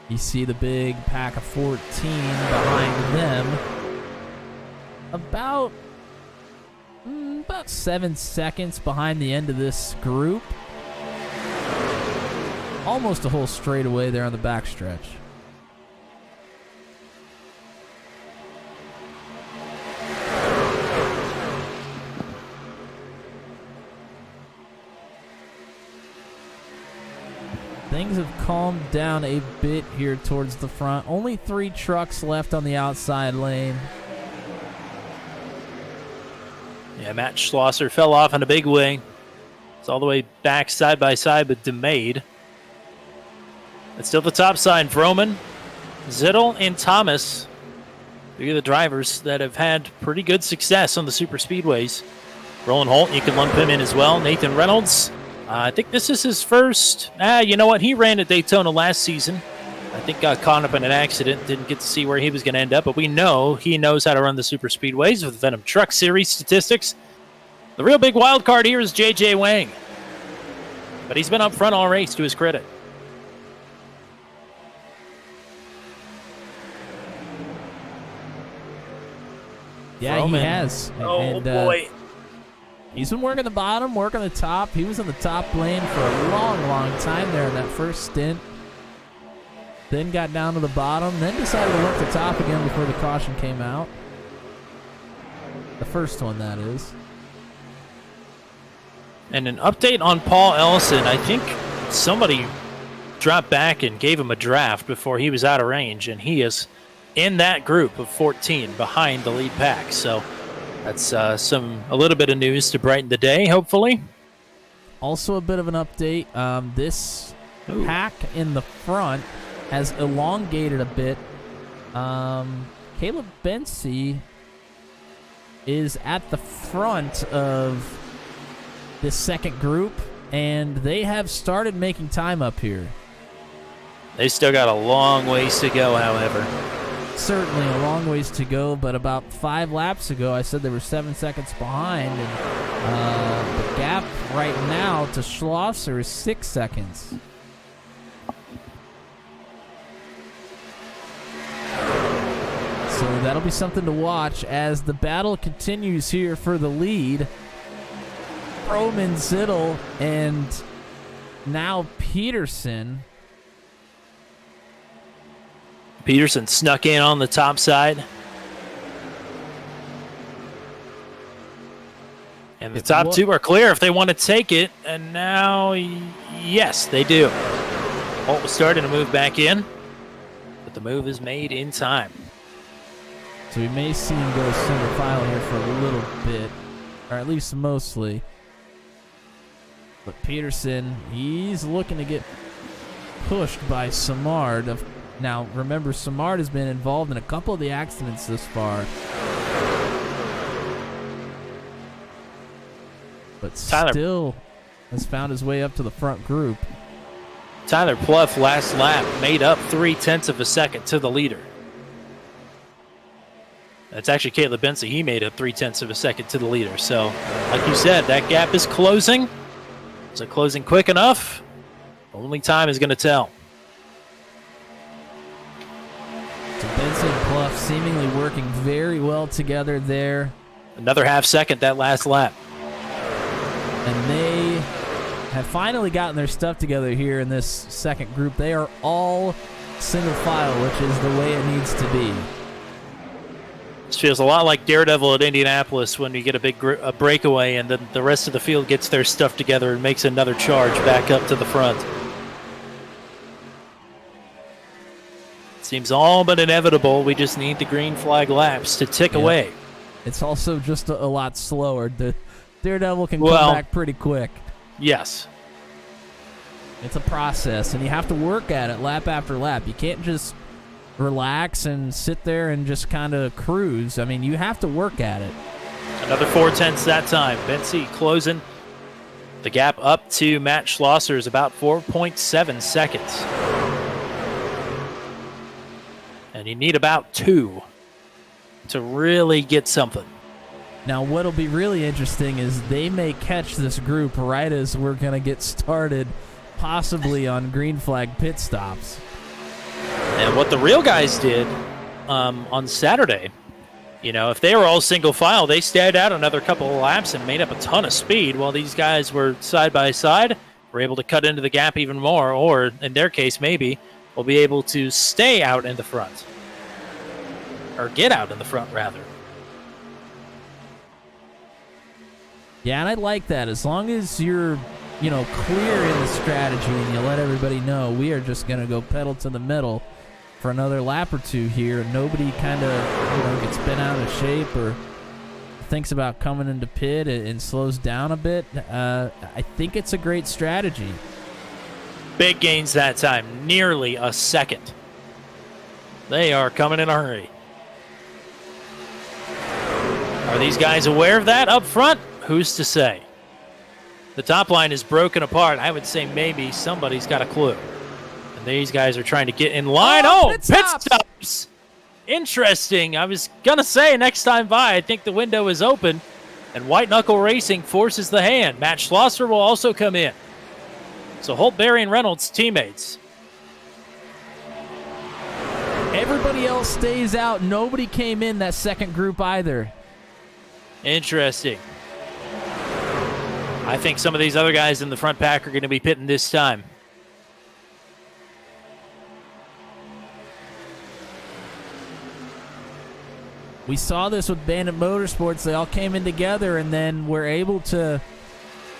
You see the big pack of 14 behind them. About 7 seconds behind the end of this group. Almost a whole straightaway there on the backstretch. Things have calmed down a bit here towards the front. Only 3 trucks left on the outside lane. Yeah, Matt Schlosser fell off in a big way. It's all the way back side by side with DeMade. It's still the top side. Vroman, Zittel, and Thomas. Three of the drivers that have had pretty good success on the super speedways. Roland Holt, you can lump him in as well. Nathan Reynolds. I think this is his first. You know what? He ran at Daytona last season. I think got caught up in an accident. Didn't get to see where he was going to end up, but we know he knows how to run the super speedways with Venom Truck Series statistics. The real big wild card here is J.J. Wang. But he's been up front all race, to his credit. Yeah, Roman. he has. Oh, boy. He's been working the bottom, working the top. He was in the top lane for a long, long time there in that first stint. Then got down to the bottom, then decided to work the top again before the caution came out. The first one, that is. And an update on Paul Ellison. I think somebody dropped back and gave him a draft before he was out of range, and he is in that group of 14 behind the lead pack. So that's a little bit of news to brighten the day, hopefully. Also a bit of an update. This pack in the front has elongated a bit. Caleb Bensey is at the front of this second group, and they have started making time up here. They still got a long ways to go, however. Certainly a long ways to go, but about 5 laps ago, I said they were 7 seconds behind, and the gap right now to Schlosser is 6 seconds. So that'll be something to watch as the battle continues here for the lead. Roman, Zittel, and now Peterson. Peterson snuck in on the top side. And the top two are clear if they want to take it. And now, yes, they do. Holt was starting to move back in, but the move is made in time. So we may see him go single file here for a little bit, or at least mostly. But Peterson, he's looking to get pushed by Simard. Now, remember, Simard has been involved in a couple of the accidents this far. But Tyler still has found his way up to the front group. Tyler Pluff last lap made up 0.3 of a second to the leader. That's actually Caleb Benson. He made up 0.3 of a second to the leader. So, like you said, that gap is closing. Is it closing quick enough? Only time is going to tell. So Benson and Pluff seemingly working very well together there. Another half second that last lap. And they have finally gotten their stuff together here in this second group. They are all single file, which is the way it needs to be. This feels a lot like Daredevil at Indianapolis when you get a breakaway and then the rest of the field gets their stuff together and makes another charge back up to the front. Seems all but inevitable. We just need the green flag laps to tick away. It's also just a lot slower. The Daredevil can come back pretty quick. Yes. It's a process, and you have to work at it lap after lap. You can't just relax and sit there and just kind of cruise. I mean, you have to work at it. Another 4/10 that time. Bensy closing the gap up to Matt Schlosser is about 4.7 seconds. And you need about 2 to really get something. Now, what'll be really interesting is they may catch this group right as we're going to get started, possibly on green flag pit stops. And what the real guys did on Saturday, you know, if they were all single file, they stayed out another couple of laps and made up a ton of speed while these guys were side by side, were able to cut into the gap even more, or in their case, maybe, will be able to stay out in the front. Or get out in the front, rather. Yeah, and I like that. As long as you're, you know, clear in the strategy and you let everybody know we are just going to go pedal to the metal for another lap or two here, and nobody kind of, you know, gets bent out of shape or thinks about coming into pit and slows down a bit, I think it's a great strategy. Big gains that time, nearly a second. They are coming in a hurry. Are these guys aware of that up front? Who's to say? The top line is broken apart. I would say maybe somebody's got a clue. And these guys are trying to get in line. Oh, pit stops! Interesting. I was going to say next time by, I think the window is open. And White Knuckle Racing forces the hand. Matt Schlosser will also come in. So Holt, Berry, and Reynolds, teammates. Everybody else stays out. Nobody came in that second group either. Interesting. I think some of these other guys in the front pack are going to be pitting this time. We saw this with Bandit Motorsports. They all came in together and then were able to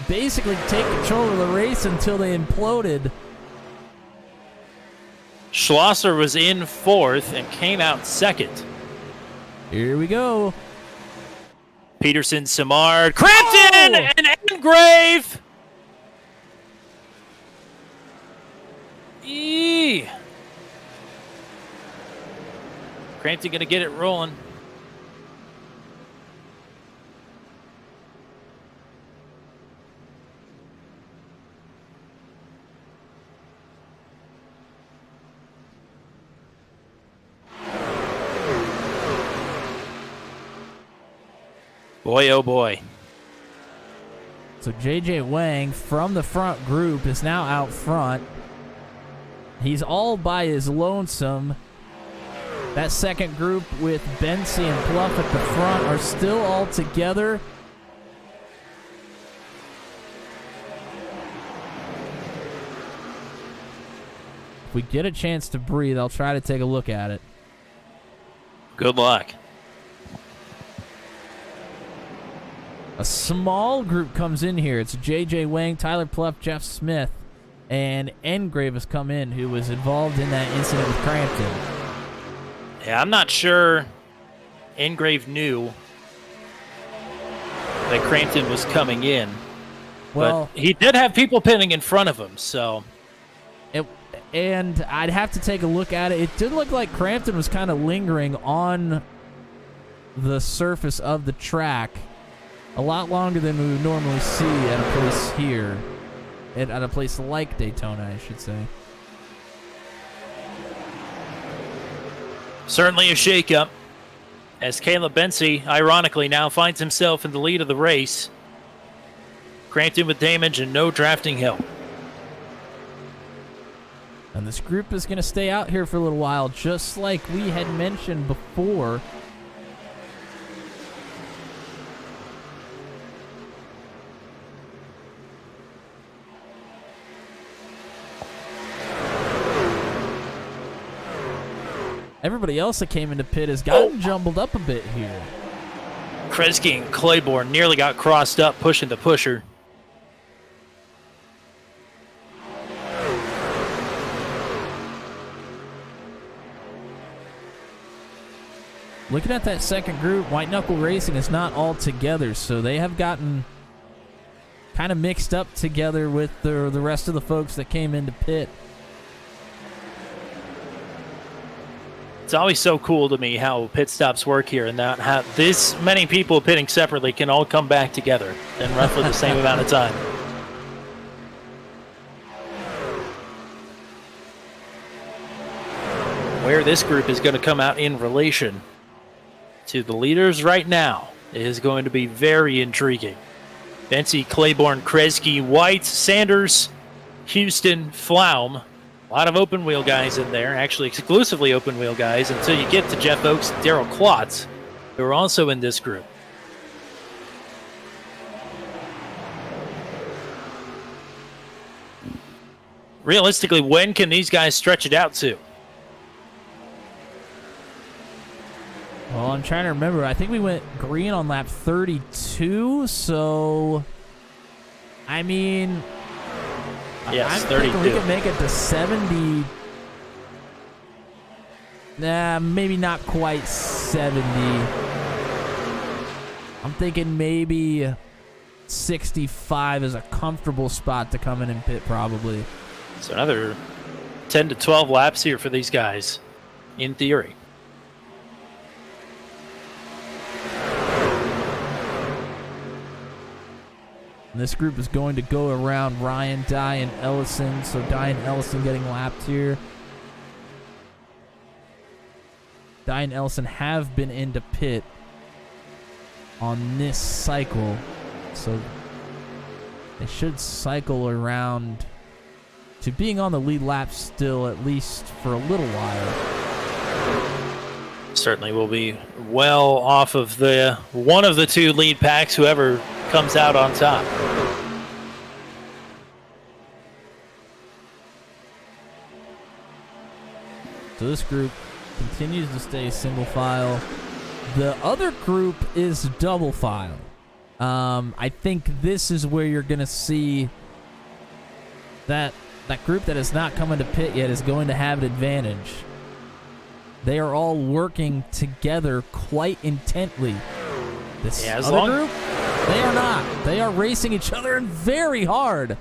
basically take control of the race until they imploded. Schlosser was in 4th and came out 2nd. Here we go. Peterson, Simard, Crampton, and Engrave. Crampton going to get it rolling. Boy, oh boy. So J.J. Wang from the front group is now out front. He's all by his lonesome. That second group with Bensy and Pluff at the front are still all together. If we get a chance to breathe, I'll try to take a look at it. Good luck. A small group comes in here. It's J.J. Wang, Tyler Pluff, Jeff Smith, and Engrave has come in, who was involved in that incident with Crampton. Yeah, I'm not sure Engrave knew that Crampton was coming in. Well, but he did have people pinning in front of him, so. And I'd have to take a look at it. It did look like Crampton was kind of lingering on the surface of the track. A lot longer than we would normally see at a place here. At a place like Daytona, I should say. Certainly a shakeup, as Caleb Bensy, ironically, now finds himself in the lead of the race. Crampton with damage and no drafting help. And this group is going to stay out here for a little while, just like we had mentioned before. Everybody else that came into pit has gotten jumbled up a bit here. Kresge and Claiborne nearly got crossed up, pushing the pusher. Looking at that second group, White Knuckle Racing is not all together, so they have gotten kind of mixed up together with the rest of the folks that came into pit. It's always so cool to me how pit stops work here, and that how this many people pitting separately can all come back together in roughly the same amount of time. Where this group is going to come out in relation to the leaders right now is going to be very intriguing. Bensy, Claiborne, Kresge, White, Sanders, Houston, Flaum. A lot of open wheel guys in there, actually exclusively open wheel guys, until you get to Jeff Oakes, Darrell Klotz, who are also in this group. Realistically, when can these guys stretch it out to? Well, I'm trying to remember. I think we went green on lap 32, so I mean, yes, I'm 32. thinking we can make it to 70. Nah, maybe not quite 70. I'm thinking maybe 65 is a comfortable spot to come in and pit, probably. So another 10 to 12 laps here for these guys, in theory. And this group is going to go around Ryan, Dye, and Ellison. So Dye and Ellison getting lapped here. Dye and Ellison have been into pit on this cycle. So they should cycle around to being on the lead lap still, at least for a little while. Certainly will be well off of the one of the two lead packs, whoever comes out on top. So this group continues to stay single file. The other group is double file. I think this is where you're going to see that group that has not come into pit yet is going to have an advantage. They are all working together quite intently. This other group, they are not. They are racing each other and very hard.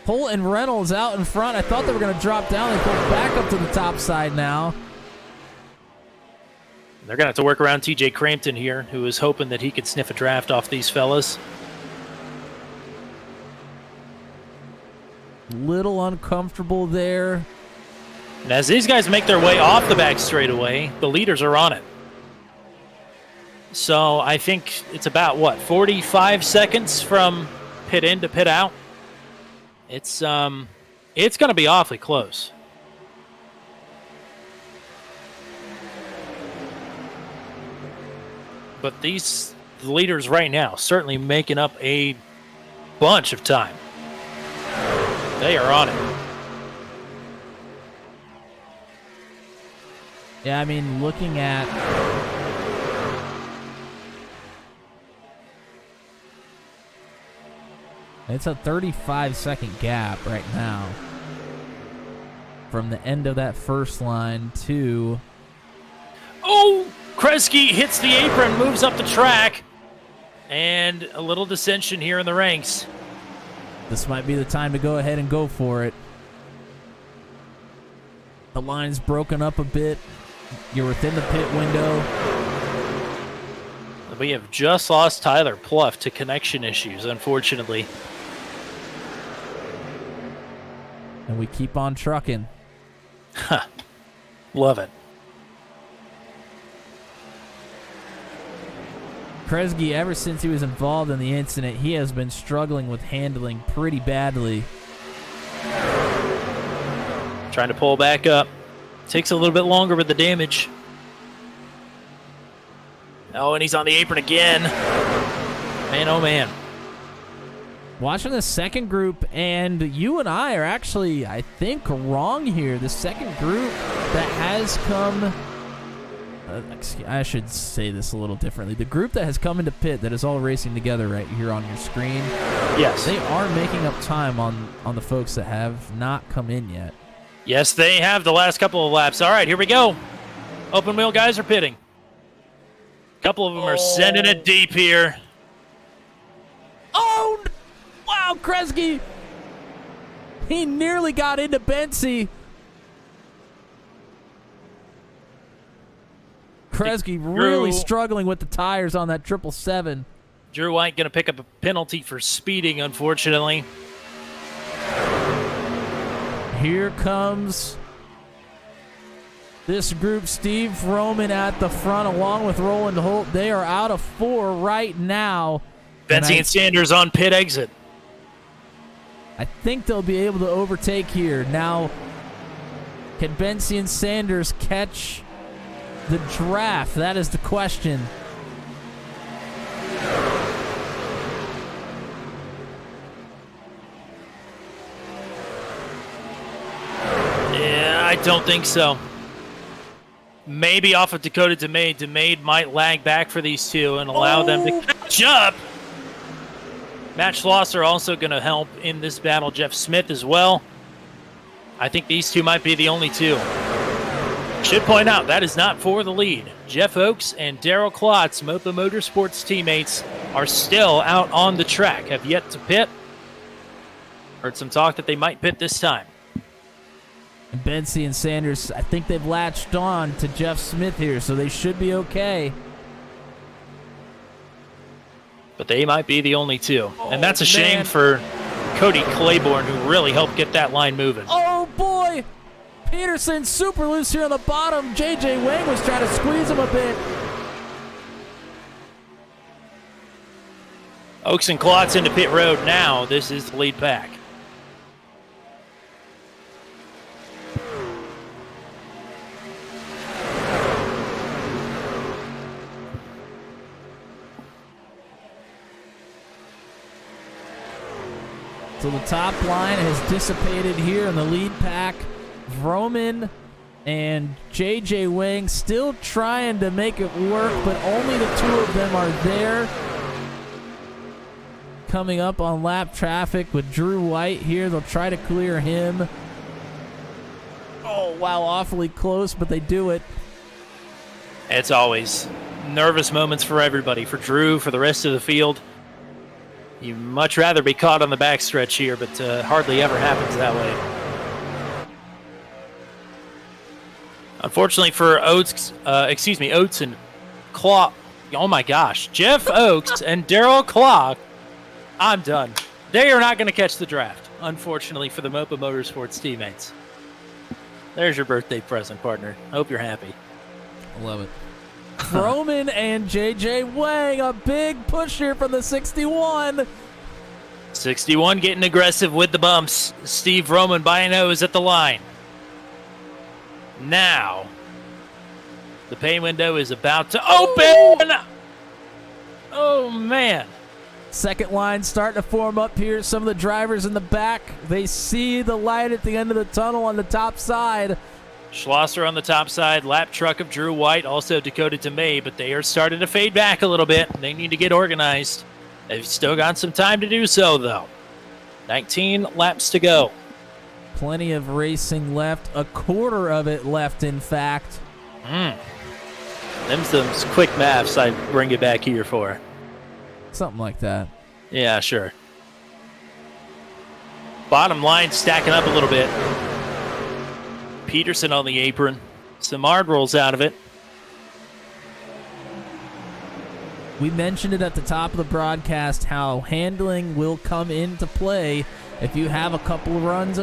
Holt and Reynolds out in front. I thought they were going to drop down. They pulled back up to the top side now. They're going to have to work around TJ Crampton here, who is hoping that he could sniff a draft off these fellas. Little uncomfortable there. And as these guys make their way off the back straightaway, the leaders are on it. So I think it's about, 45 seconds from pit in to pit out? It's going to be awfully close. But these leaders right now certainly making up a bunch of time. They are on it. Yeah, I mean, looking at it's a 35-second gap right now from the end of that first line to... Oh! Kresge hits the apron, moves up the track, and a little dissension here in the ranks. This might be the time to go ahead and go for it. The line's broken up a bit. You're within the pit window. We have just lost Tyler Pluff to connection issues, unfortunately. And we keep on trucking. Ha. Love it. Kresge, ever since he was involved in the incident, he has been struggling with handling pretty badly. Trying to pull back up. Takes a little bit longer with the damage. Oh, and he's on the apron again. Man, oh man. Watching the second group, and you and I are actually, I think, wrong here. The second group that has come... I should say this a little differently. The group that has come into pit that is all racing together right here on your screen, yes, they are making up time on the folks that have not come in yet. Yes, they have the last couple of laps. All right, here we go. Open wheel guys are pitting. A couple of them are sending it deep here. Oh! Wow, Kresge. He nearly got into Bensy. Kresge really struggling with the tires on that 777. Drew White going to pick up a penalty for speeding, unfortunately. Here comes this group. Steve Roman at the front along with Roland Holt. They are out of 4 right now. Bensy and Sanders on pit exit. I think they'll be able to overtake here. Now, can Bensy and Sanders catch the draft? That is the question. Yeah, I don't think so. Maybe off of Dakota DeMade. DeMade might lag back for these two and allow them to catch up. Matt Schlosser also going to help in this battle. Jeff Smith as well. I think these two might be the only two. Should point out, that is not for the lead. Jeff Oakes and Darrell Klotz, Mopa Motorsports teammates, are still out on the track, have yet to pit. Heard some talk that they might pit this time. And Bensy and Sanders, I think they've latched on to Jeff Smith here, so they should be okay. But they might be the only two. And that's a shame for Cody Claiborne, who really helped get that line moving. Oh, boy! Peterson super loose here on the bottom. J.J. Wang was trying to squeeze him a bit. Oakes and Klotz into pit road now. This is the lead pack. So the top line has dissipated here in the lead pack. Vroman and J.J. Wang still trying to make it work, but only the two of them are there. Coming up on lap traffic with Drew White here. They'll try to clear him. Oh, wow, awfully close, but they do it. It's always nervous moments for everybody. For Drew, for the rest of the field. You'd much rather be caught on the backstretch here, but hardly ever happens that way. Unfortunately for Oates and Clark. Oh my gosh, Jeff Oakes and Darrell Clark. I'm done. They are not going to catch the draft, unfortunately for the Mopa Motorsports teammates. There's your birthday present, partner. I hope you're happy. I love it. Roman and J.J. Wang, a big push here from the 61. 61 getting aggressive with the bumps. Steve Roman by a nose at the line. Now, the pay window is about to open. Oh, man. Second line starting to form up here. Some of the drivers in the back, they see the light at the end of the tunnel on the top side. Schlosser on the top side, lap truck of Drew White, also Dakota DeMay, but they are starting to fade back a little bit. They need to get organized. They've still got some time to do so, though. 19 laps to go. Plenty of racing left. A quarter of it left, in fact. Them's some quick maths I bring you back here for. Something like that. Yeah, sure. Bottom line stacking up a little bit. Peterson on the apron. Simard rolls out of it. We mentioned it at the top of the broadcast how handling will come into play if you have a couple of runs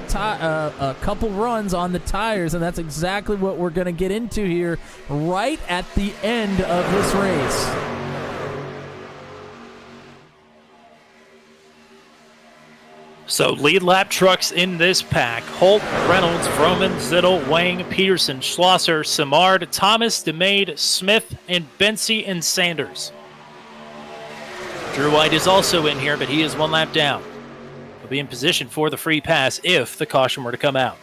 on the tires, and that's exactly what we're going to get into here right at the end of this race. So lead lap trucks in this pack. Holt, Reynolds, Vroman, Zittel, Wang, Peterson, Schlosser, Simard, Thomas, DeMade, Smith, and Bensy and Sanders. Drew White is also in here, but he is one lap down. He'll be in position for the free pass if the caution were to come out.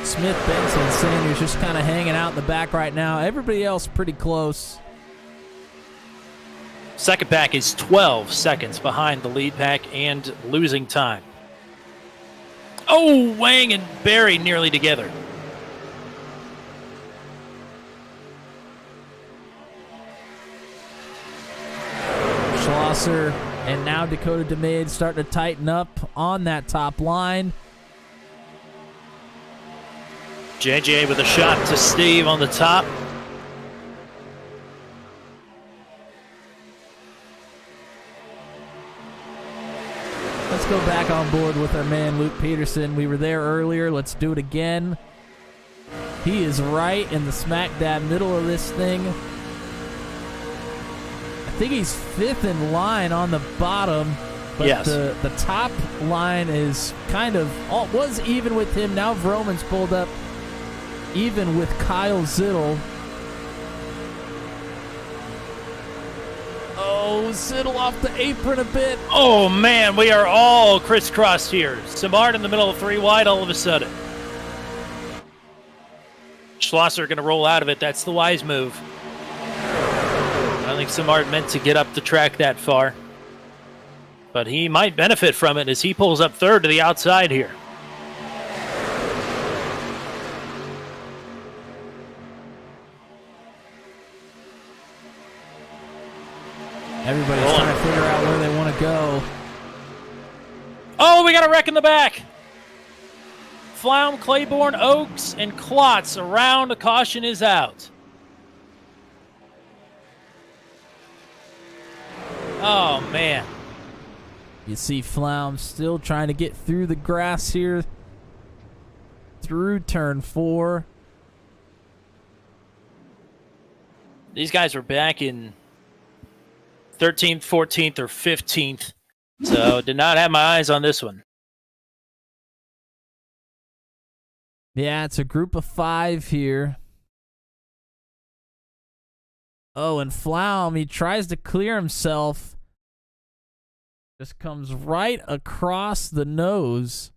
Smith, Benson, and Sanders just kind of hanging out in the back right now. Everybody else pretty close. Second pack is 12 seconds behind the lead pack and losing time. Oh, Wang and Barry nearly together. Schlosser And now Dakota DeMaid starting to tighten up on that top line. JJ with a shot to Steve on the top. Let's go back on board with our man Luke Peterson. We were there earlier. Let's do it again. He is right in the smack dab middle of this thing. I think he's 5th in line on the bottom, but yes. the top line is kind of was even with him. Now Vroman's pulled up even with Kyle Zittel. Oh, Zittel off the apron a bit. Oh, man, we are all crisscrossed here. Simard in the middle of 3 wide all of a sudden. Schlosser going to roll out of it. That's the wise move. I don't think Simard meant to get up the track that far. But he might benefit from it as he pulls up 3rd to the outside here. Everybody's trying to figure out where they want to go. Oh, we got a wreck in the back. Flaum, Claiborne, Oaks, and Klotz around. A caution is out. Oh, man. You see Flaum still trying to get through the grass here through turn 4. These guys were back in 13th, 14th, or 15th. So did not have my eyes on this one. Yeah, it's a group of 5 here. Oh, and Flaum, he tries to clear himself. Just comes right across the nose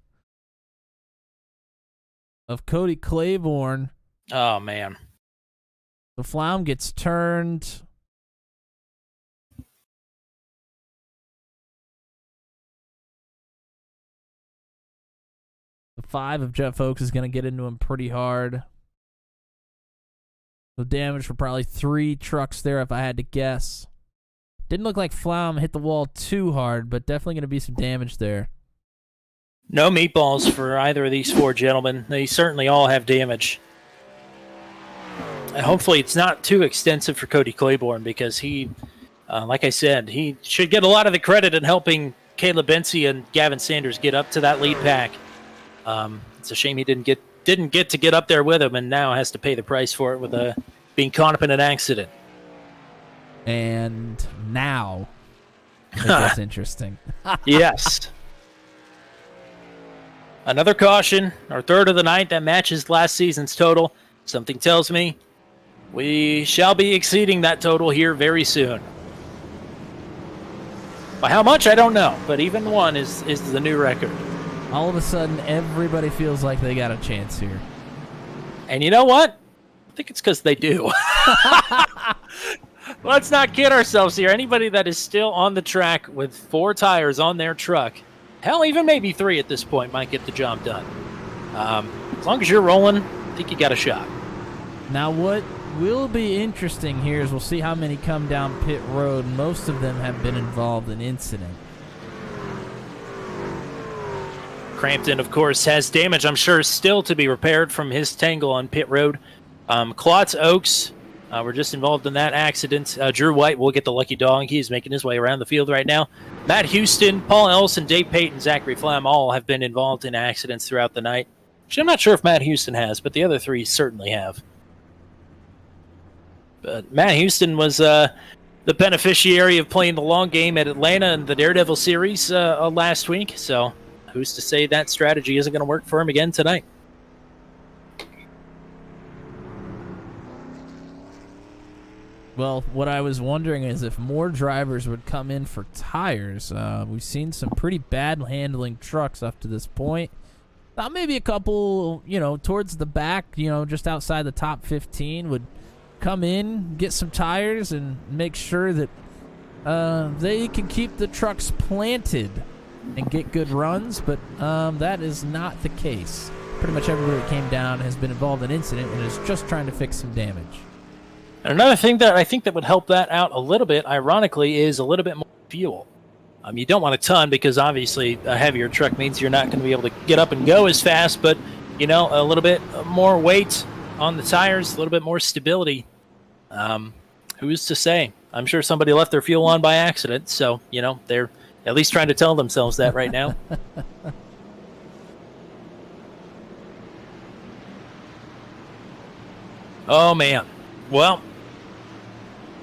of Cody Claiborne. Oh, man. The Flaum gets turned. The 5 of Jeff Oaks is going to get into him pretty hard. So damage for probably 3 trucks there if I had to guess. Didn't look like Flaum hit the wall too hard, but definitely going to be some damage there. No meatballs for either of these 4 gentlemen. They certainly all have damage. And hopefully it's not too extensive for Cody Claiborne because he, like I said, he should get a lot of the credit in helping Caleb Bency and Gavin Sanders get up to that lead pack. It's a shame he didn't get to get up there with him, and now has to pay the price for it with being caught up in an accident. And now, that's interesting. Yes. Another caution, our 3rd of the night. That matches last season's total. Something tells me we shall be exceeding that total here very soon. By how much, I don't know, but even 1 is the new record. All of a sudden, everybody feels like they got a chance here. And you know what? I think it's because they do. Let's not kid ourselves here. Anybody that is still on the track with 4 tires on their truck, hell, even maybe 3 at this point, might get the job done. As long as you're rolling, I think you got a shot. Now, what will be interesting here is we'll see how many come down pit road. Most of them have been involved in incident. Crampton, of course, has damage, I'm sure, still to be repaired from his tangle on pit road. Klotz Oaks were just involved in that accident. Drew White will get the lucky dog. He's making his way around the field right now. Matt Houston, Paul Ellison, Dave Payton, Zachary Flamm all have been involved in accidents throughout the night. Which I'm not sure if Matt Houston has, but the other 3 certainly have. But Matt Houston was the beneficiary of playing the long game at Atlanta in the Daredevil series last week, so who's to say that strategy isn't going to work for him again tonight? Well, what I was wondering is if more drivers would come in for tires. We've seen some pretty bad handling trucks up to this point. Thought maybe a couple, towards the back, just outside the top 15 would come in, get some tires, and make sure that they can keep the trucks planted and get good runs, but that is not the case. Pretty much everybody that came down has been involved in an incident and is just trying to fix some damage. And another thing that I think that would help that out a little bit, ironically, is a little bit more fuel. You don't want a ton because obviously a heavier truck means you're not going to be able to get up and go as fast, but, a little bit more weight on the tires, a little bit more stability. Who's to say? I'm sure somebody left their fuel on by accident, so, they're at least trying to tell themselves that right now. Oh, man. Well,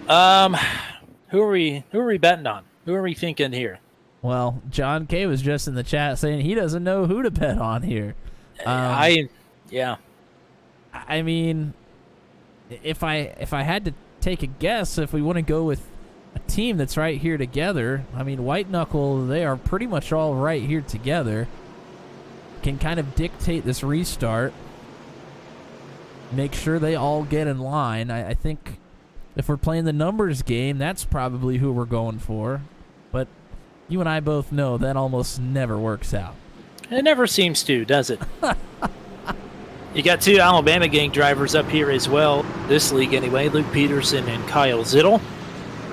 who are we betting on? Who are we thinking here? Well, John K was just in the chat saying he doesn't know who to bet on here. Yeah. I mean, if I had to take a guess, if we want to go with a team that's right here together, I mean, White Knuckle, they are pretty much all right here together. Can kind of dictate this restart. Make sure they all get in line. I think if we're playing the numbers game, that's probably who we're going for. But you and I both know that almost never works out. It never seems to, does it? You got two Alabama gang drivers up here as well, this league anyway, Luke Peterson and Kyle Zittel.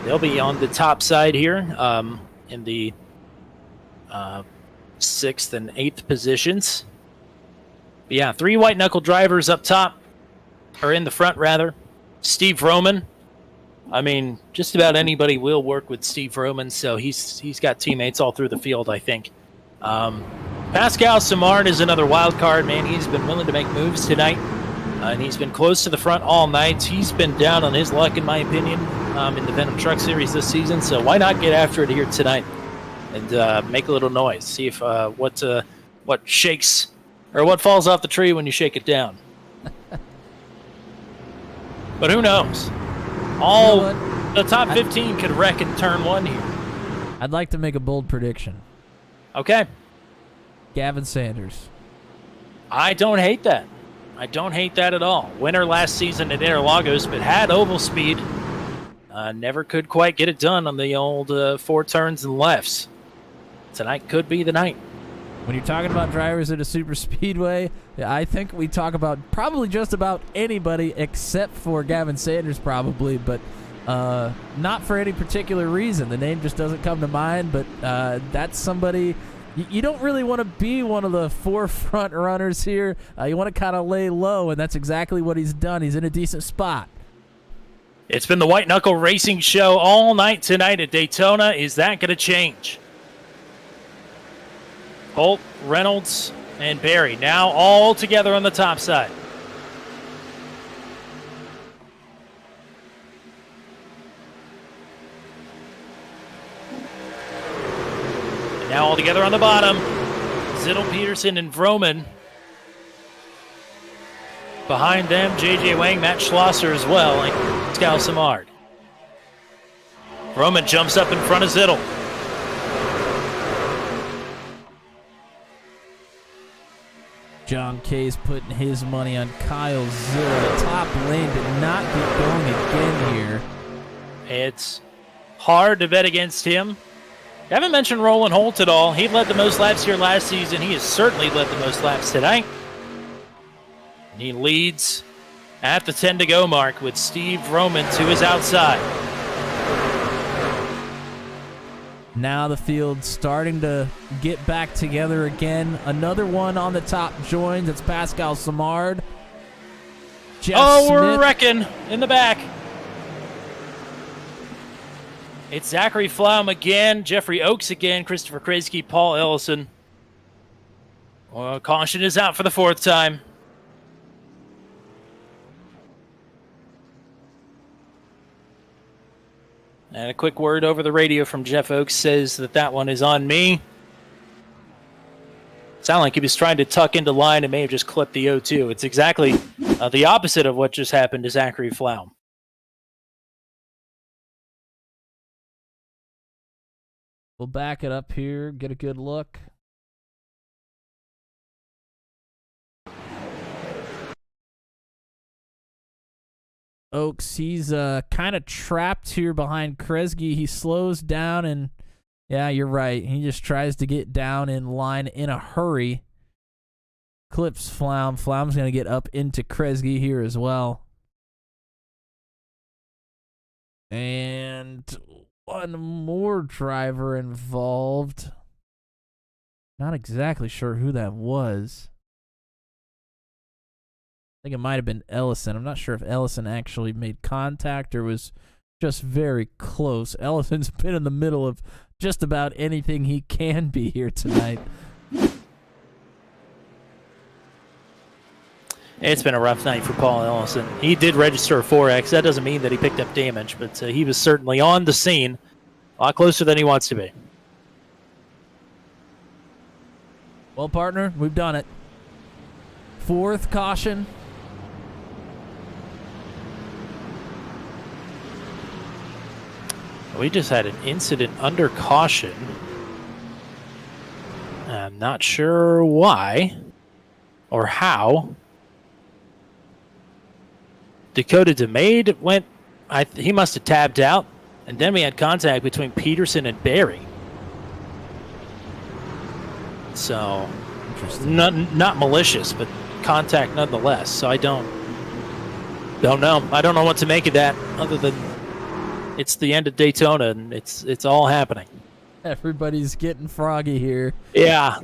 They'll be on the top side here in the 6th and 8th positions. But yeah, 3 white knuckle drivers up top, or in the front rather. Steve Roman. I mean, just about anybody will work with Steve Roman, so he's got teammates all through the field, I think. Pascal Simard is another wild card, man. He's been willing to make moves tonight, and he's been close to the front all night. He's been down on his luck, in my opinion, in the Venom Truck Series this season, so why not get after it here tonight and make a little noise, see if what shakes or what falls off the tree when you shake it down. But who knows? The top 15 could wreck in turn 1 here. I'd like to make a bold prediction. Okay. Gavin Sanders. I don't hate that. I don't hate that at all. Winner last season at Interlagos, but had oval speed. Never could quite get it done on the old 4 turns and lefts. Tonight could be the night. When you're talking about drivers at a super speedway, I think we talk about probably just about anybody except for Gavin Sanders probably, but not for any particular reason. The name just doesn't come to mind, but that's somebody... You don't really want to be one of the forefront runners here. You want to kind of lay low, and that's exactly what he's done. He's in a decent spot. It's been the White Knuckle Racing Show all night tonight at Daytona. Is that going to change? Holt, Reynolds, and Barry now all together on the top side. Now all together on the bottom, Zittel, Peterson, and Vroman. Behind them, J.J. Wang, Matt Schlosser as well, and Pascal Simard. Vroman jumps up in front of Zittel. John K's putting his money on Kyle Zittel. The top lane did not get going again here. It's hard to bet against him. I haven't mentioned Roland Holt at all. He led the most laps here last season. He has certainly led the most laps tonight. And he leads at the 10 to go mark with Steve Roman to his outside. Now the field starting to get back together again. Another one on the top joins. It's Pascal Simard. Jeff we're Smith. wrecking in the back. It's Zachary Flaum again, Jeffrey Oakes again, Christopher Kreisky, Paul Ellison. Well, caution is out for the 4th time. And a quick word over the radio from Jeff Oakes says that one is on me. Sound like he was trying to tuck into line and may have just clipped the O2. It's exactly the opposite of what just happened to Zachary Flaum. We'll back it up here, get a good look. Oakes, he's kind of trapped here behind Kresge. He slows down and, yeah, you're right. He just tries to get down in line in a hurry. Clips Flaum. Flaum's going to get up into Kresge here as well. And one more driver involved. Not exactly sure who that was. I think it might have been Ellison. I'm not sure if Ellison actually made contact or was just very close. Ellison's been in the middle of just about anything he can be here tonight. It's been a rough night for Paul Ellison. He did register a 4X. That doesn't mean that he picked up damage, but he was certainly on the scene a lot closer than he wants to be. Well, partner, we've done it. Fourth caution. We just had an incident under caution. I'm not sure why or how. Dakota DeMade went, he must have tabbed out, and then we had contact between Peterson and Barry. So, not malicious, but contact nonetheless. So I don't know. I don't know what to make of that, other than it's the end of Daytona and it's all happening. Everybody's getting froggy here. Yeah.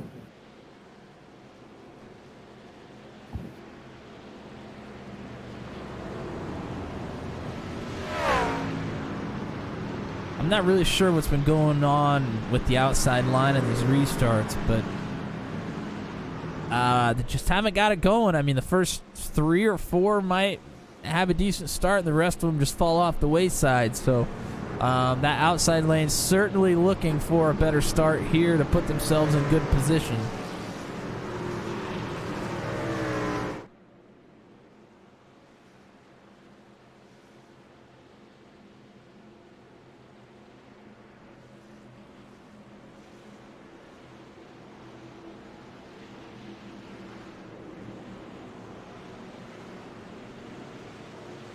I'm not really sure what's been going on with the outside line and these restarts, but they just haven't got it going. I mean, the first 3 or 4 might have a decent start, and the rest of them just fall off the wayside. So that outside lane's certainly looking for a better start here to put themselves in good position.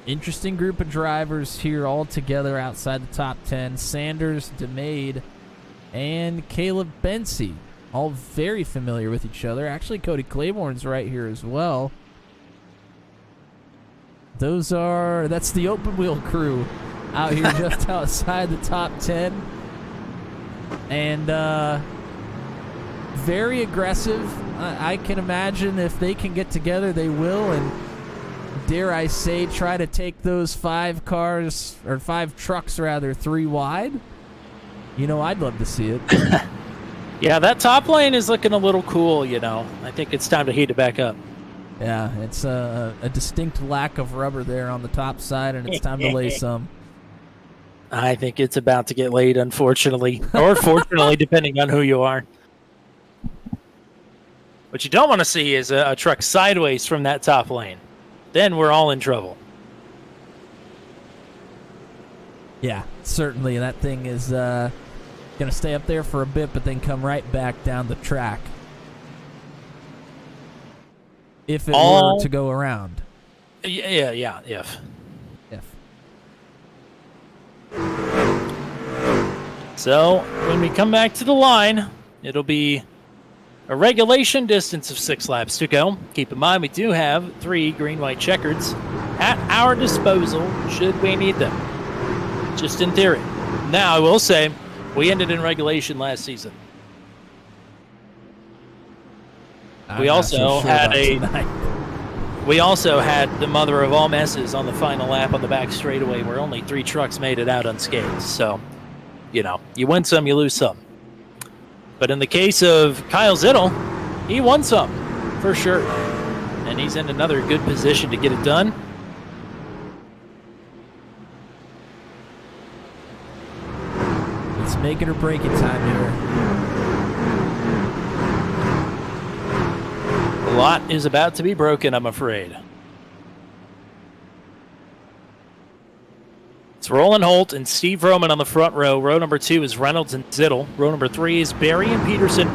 Interesting group of drivers here all together outside the top 10. Sanders, DeMade, and Caleb Bensey. All very familiar with each other. Actually, Cody Claiborne's right here as well. That's the open wheel crew out here just outside the top 10. And very aggressive. I can imagine if they can get together, they will. And dare I say, try to take those 5 cars, or 5 trucks rather, 3 wide. You know, I'd love to see it. Yeah, that top lane is looking a little cool, you know. I think it's time to heat it back up. Yeah, it's a distinct lack of rubber there on the top side, and it's time to lay some. I think it's about to get laid, unfortunately. Or fortunately, depending on who you are. What you don't want to see is a truck sideways from that top lane. Then we're all in trouble. Yeah, certainly. That thing is going to stay up there for a bit, but then come right back down the track. If it were to go around. Yeah, if. So, when we come back to the line, it'll be a regulation distance of 6 laps to go. Keep in mind, we do have 3 green-white checkers at our disposal should we need them. Just in theory. Now, I will say, we ended in regulation last season. We also had the mother of all messes on the final lap on the back straightaway where only 3 trucks made it out unscathed. So, you know, you win some, you lose some. But in the case of Kyle Zittel, he won some, for sure. And he's in another good position to get it done. It's make it or break it time here. A lot is about to be broken, I'm afraid. It's Roland Holt and Steve Roman on the front row. Row number 2 is Reynolds and Zittel. Row number 3 is Barry and Peterson.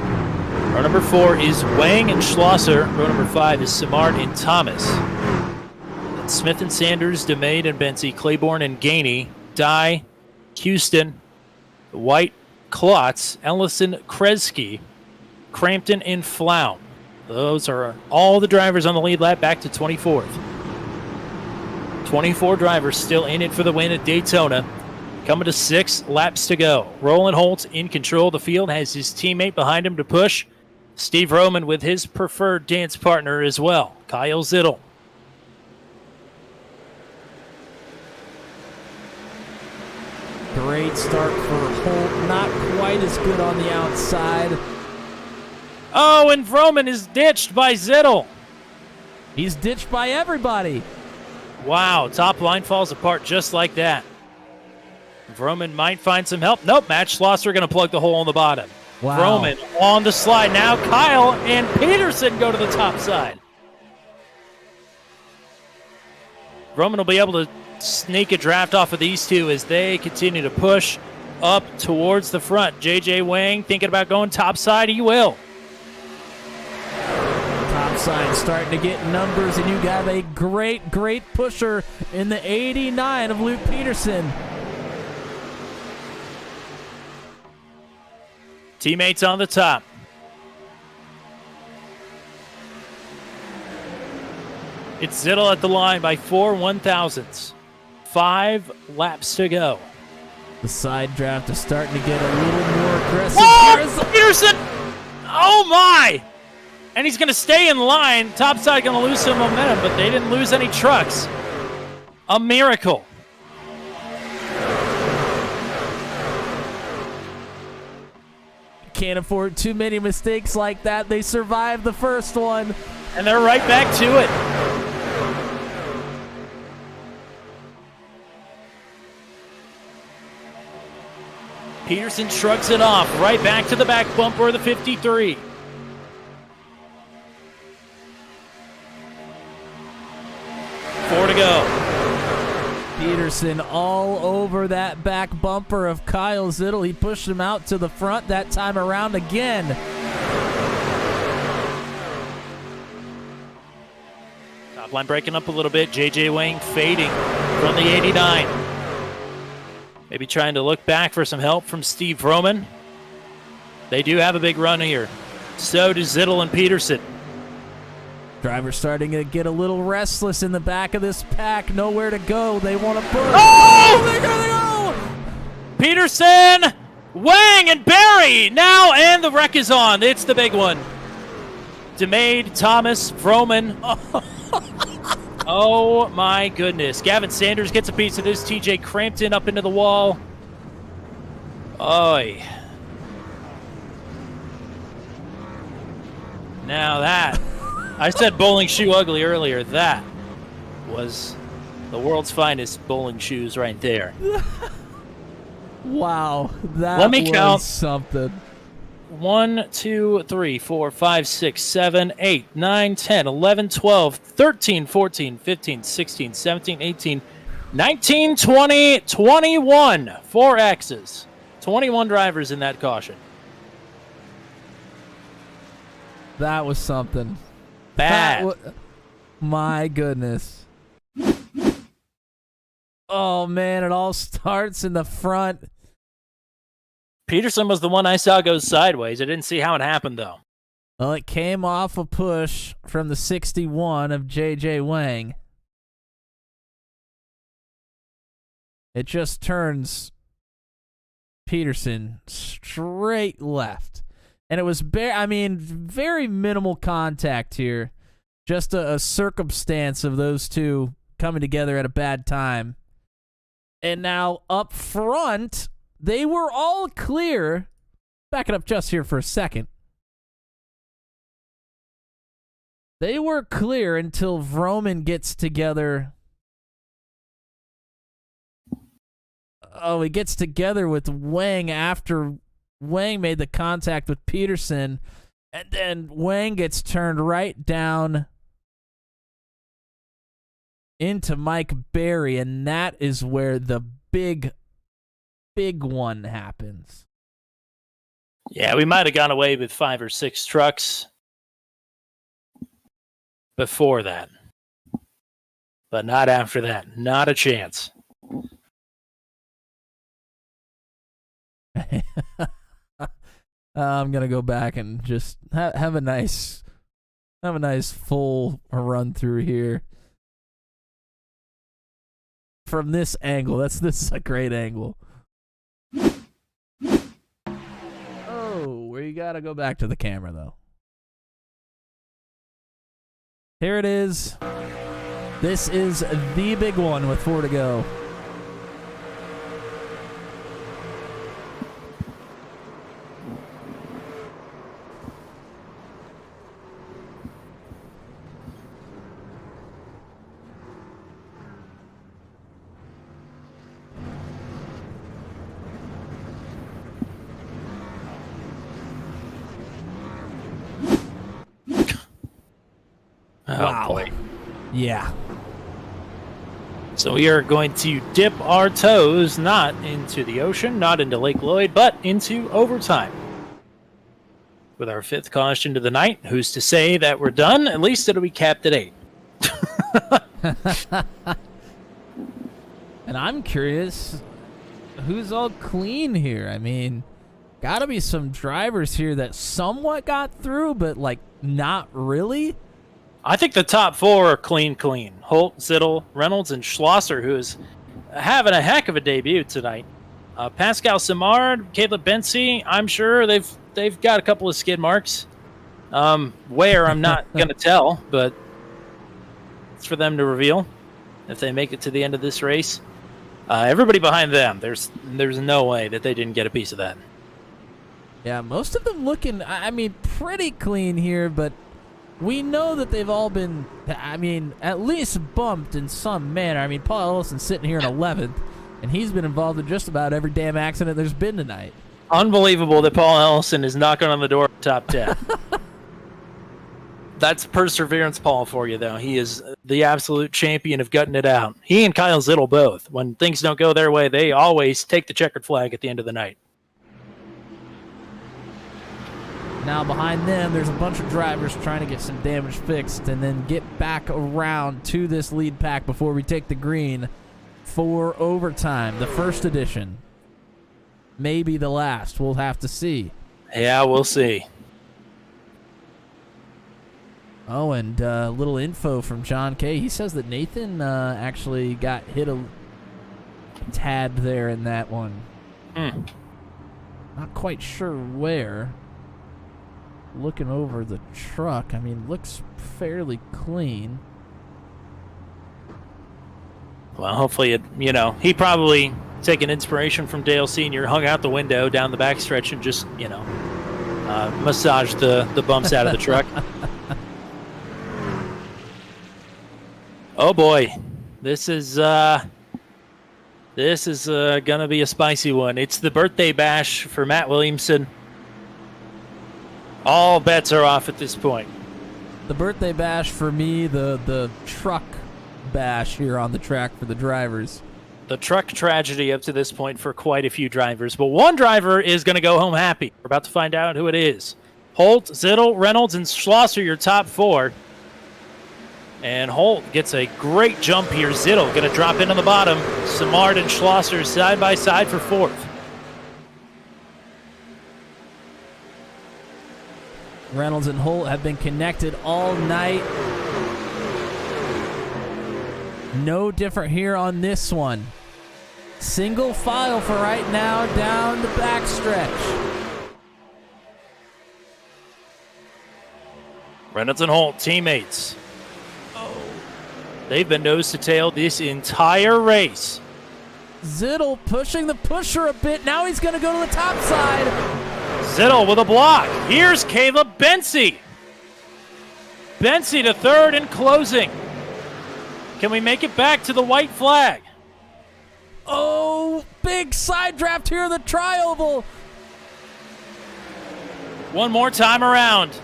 Row number 4 is Wang and Schlosser. Row number 5 is Simard and Thomas. Then Smith and Sanders, DeMade and Bensey, Claiborne and Gainey, Dye, Houston, White, Klotz, Ellison, Kresge, Crampton, and Flown. Those are all the drivers on the lead lap back to 24th. 24 drivers still in it for the win at Daytona. Coming to 6 laps to go. Roland Holt in control of the field, has his teammate behind him to push. Steve Roman with his preferred dance partner as well, Kyle Zittel. Great start for Holt. Not quite as good on the outside. Oh, and Vroman is ditched by Zittel. He's ditched by everybody. Wow, top line falls apart just like that. Vroman might find some help. Nope, Matt Schlosser going to plug the hole on the bottom. Wow. Vroman on the slide. Now Kyle and Peterson go to the top side. Vroman will be able to sneak a draft off of these two as they continue to push up towards the front. J.J. Wang thinking about going top side. He will. Top side starting to get numbers, and you got a great, great pusher in the 89 of Luke Peterson. Teammates on the top. It's Zittel at the line by 4 1,000ths. 5 laps to go. The side draft is starting to get a little more aggressive. Oh, Peterson! Oh, my! And he's going to stay in line. Top side going to lose some momentum, but they didn't lose any trucks. A miracle. Can't afford too many mistakes like that. They survived the first one. And they're right back to it. Peterson shrugs it off. Right back to the back bumper of the 53. Four to go. Peterson all over that back bumper of Kyle Zittel. He pushed him out to the front that time around again. Top line breaking up a little bit. J.J. Wang fading from the 89. Maybe trying to look back for some help from Steve Roman. They do have a big run here. So do Zittel and Peterson. Driver's starting to get a little restless in the back of this pack. Nowhere to go. They want to push. Oh! They go! Peterson, Wang, and Barry now, and the wreck is on. It's the big one. DeMade, Thomas, Vroman. Oh, my goodness. Gavin Sanders gets a piece of this. TJ Crampton up into the wall. Oy. Now that, I said bowling shoe ugly earlier. That was the world's finest bowling shoes right there. Wow, that Let me was count. something. 1, 2, 3, 4, 5, 6, 7, 8, 9, 10, 11, 12, 13, 14, 15, 16, 17, 18, 19, 20, 21. 4 X's. 21 drivers in that caution. That was something. Bad. My goodness. Oh, man, it all starts in the front. Peterson was the one I saw go sideways. I didn't see how it happened, though. Well, it came off a push from the 61 of J.J. Wang. It just turns Peterson straight left. And it was, very minimal contact here. Just a circumstance of those two coming together at a bad time. And now up front, they were all clear. Back it up just here for a second. They were clear until Vroman gets together. Oh, he gets together with Wang after Wang made the contact with Peterson. And then Wang gets turned right down into Mike Berry. And that is where the big one happens. Yeah, we might have gone away with 5 or 6 trucks before that. But not after that. Not a chance. I'm gonna go back and just have a nice full run through here from this angle. This is a great angle. got to go back to the camera, though. Here it is. This is the big one with 4 to go. Wow. Boy. Yeah. So we are going to dip our toes not into the ocean, not into Lake Lloyd, but into overtime. With our 5th caution to the night, who's to say that we're done? At least it'll be capped at 8. And I'm curious, who's all clean here? I mean, gotta be some drivers here that somewhat got through, but, like, not really. I think the top 4 are clean. Holt, Zittel, Reynolds, and Schlosser, who is having a heck of a debut tonight. Pascal Simard, Caleb Bensey, I'm sure they've got a couple of skid marks. Where, I'm not going to tell, but it's for them to reveal if they make it to the end of this race. Everybody behind them, there's no way that they didn't get a piece of that. Yeah, most of them looking, I mean, pretty clean here, but we know that they've all been, I mean, at least bumped in some manner. I mean, Paul Ellison's sitting here in 11th, and he's been involved in just about every damn accident there's been tonight. Unbelievable that Paul Ellison is knocking on the door of the top 10. That's perseverance Paul for you, though. He is the absolute champion of gutting it out. He and Kyle Zittel both. When things don't go their way, they always take the checkered flag at the end of the night. Now behind them, there's a bunch of drivers trying to get some damage fixed and then get back around to this lead pack before we take the green for overtime, the first edition. Maybe the last. We'll have to see. Yeah, we'll see. Oh, and a little info from John Kay. He says that Nathan actually got hit a tad there in that one. Not quite sure where. Looking over the truck, I mean, looks fairly clean. Well, hopefully, he probably taking inspiration from Dale Sr., hung out the window down the backstretch and just, massaged the bumps out of the truck. Oh boy, this is gonna be a spicy one. It's the birthday bash for Matt Williamson. All bets are off at this point. The birthday bash for me, the truck bash here on the track for the drivers. The truck tragedy up to this point for quite a few drivers, but one driver is going to go home happy. We're about to find out who it is. Holt, Zittel, Reynolds, and Schlosser, your top 4. And Holt gets a great jump here. Zittel going to drop in on the bottom. Simard and Schlosser side by side for 4th. Reynolds and Holt have been connected all night. No different here on this one. Single file for right now down the backstretch. Reynolds and Holt, teammates. They've been nose to tail this entire race. Zittel pushing the pusher a bit. Now he's going to go to the top side. Zittel with a block. Here's Caleb Bensey. Bensey to 3rd and closing. Can we make it back to the white flag? Oh, big side draft here in the tri-oval. One more time around.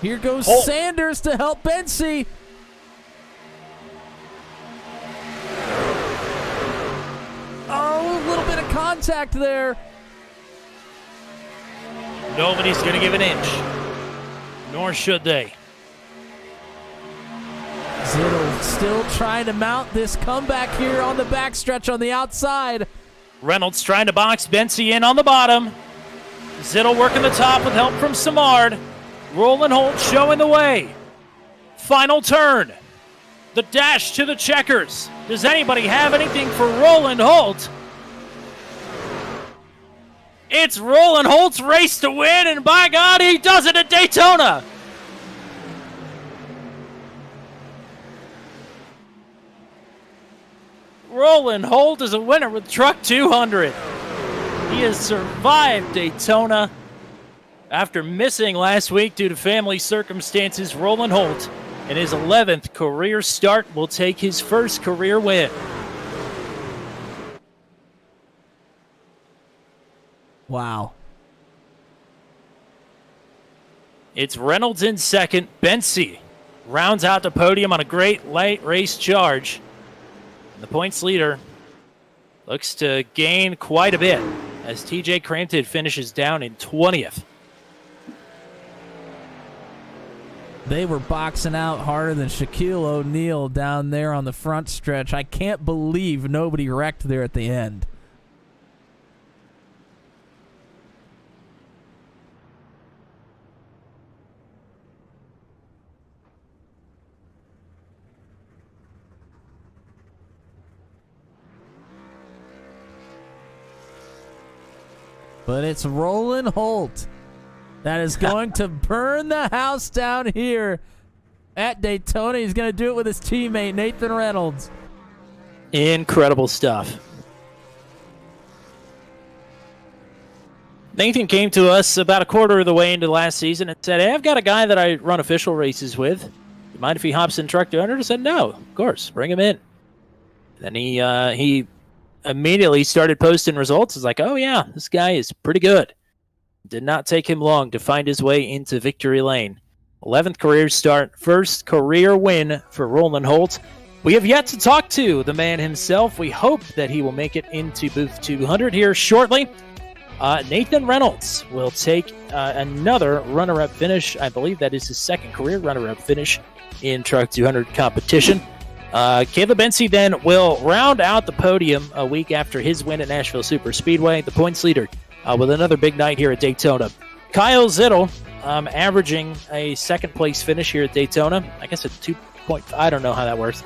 Here goes Holt. Sanders to help Bensey. Oh, a little bit of contact there. Nobody's going to give an inch. Nor should they. Zittel still trying to mount this comeback here on the backstretch on the outside. Reynolds trying to box Bensey in on the bottom. Zittel working the top with help from Simard. Roland Holt showing the way. Final turn. The dash to the checkers. Does anybody have anything for Roland Holt? It's Roland Holt's race to win, and by God, he does it at Daytona. Roland Holt is a winner with Truck 200. He has survived Daytona after missing last week due to family circumstances. Roland Holt, in his 11th career start, will take his first career win. Wow. It's Reynolds in second. Bensey rounds out the podium on a great late race charge. The points leader looks to gain quite a bit as TJ Crampton finishes down in 20th. They were boxing out harder than Shaquille O'Neal down there on the front stretch. I can't believe nobody wrecked there at the end. But it's Roland Holt that is going to burn the house down here at Daytona. He's going to do it with his teammate, Nathan Reynolds. Incredible stuff. Nathan came to us about a quarter of the way into last season and said, hey, I've got a guy that I run official races with. You mind if he hops in Truck 200? I said, no, of course, bring him in. Then he immediately started posting results. It's like, oh yeah, this guy is pretty good. Did not take him long to find his way into victory lane. 11th career start, first career win for Roland Holt. We have yet to talk to the man himself. We hope that he will make it into booth 200 here shortly. Nathan Reynolds will take another runner-up finish. I believe that is his second career runner-up finish in Truck 200 competition. Caleb Bensey then will round out the podium a week after his win at Nashville Super Speedway. The points leader with another big night here at Daytona. Kyle Zittel averaging a second-place finish here at Daytona. I guess a 2 point. I don't know how that works.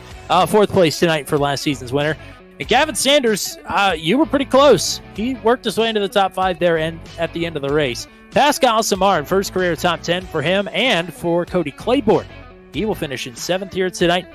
Fourth place tonight for last season's winner. And Gavin Sanders, you were pretty close. He worked his way into the top 5 there and at the end of the race. Pascal Samard, first career top 10 for him and for Cody Claiborne. He will finish in 7th here tonight.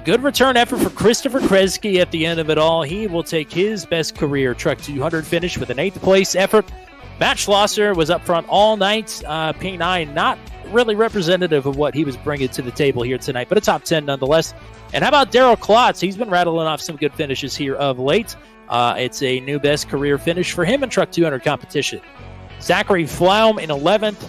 Good return effort for Christopher Kresge at the end of it all. He will take his best career Truck 200 finish with an 8th place effort. Matt Schlosser was up front all night. P9 not really representative of what he was bringing to the table here tonight, but a top 10 nonetheless. And how about Daryl Klotz? He's been rattling off some good finishes here of late. It's a new best career finish for him in Truck 200 competition. Zachary Flaum in 11th.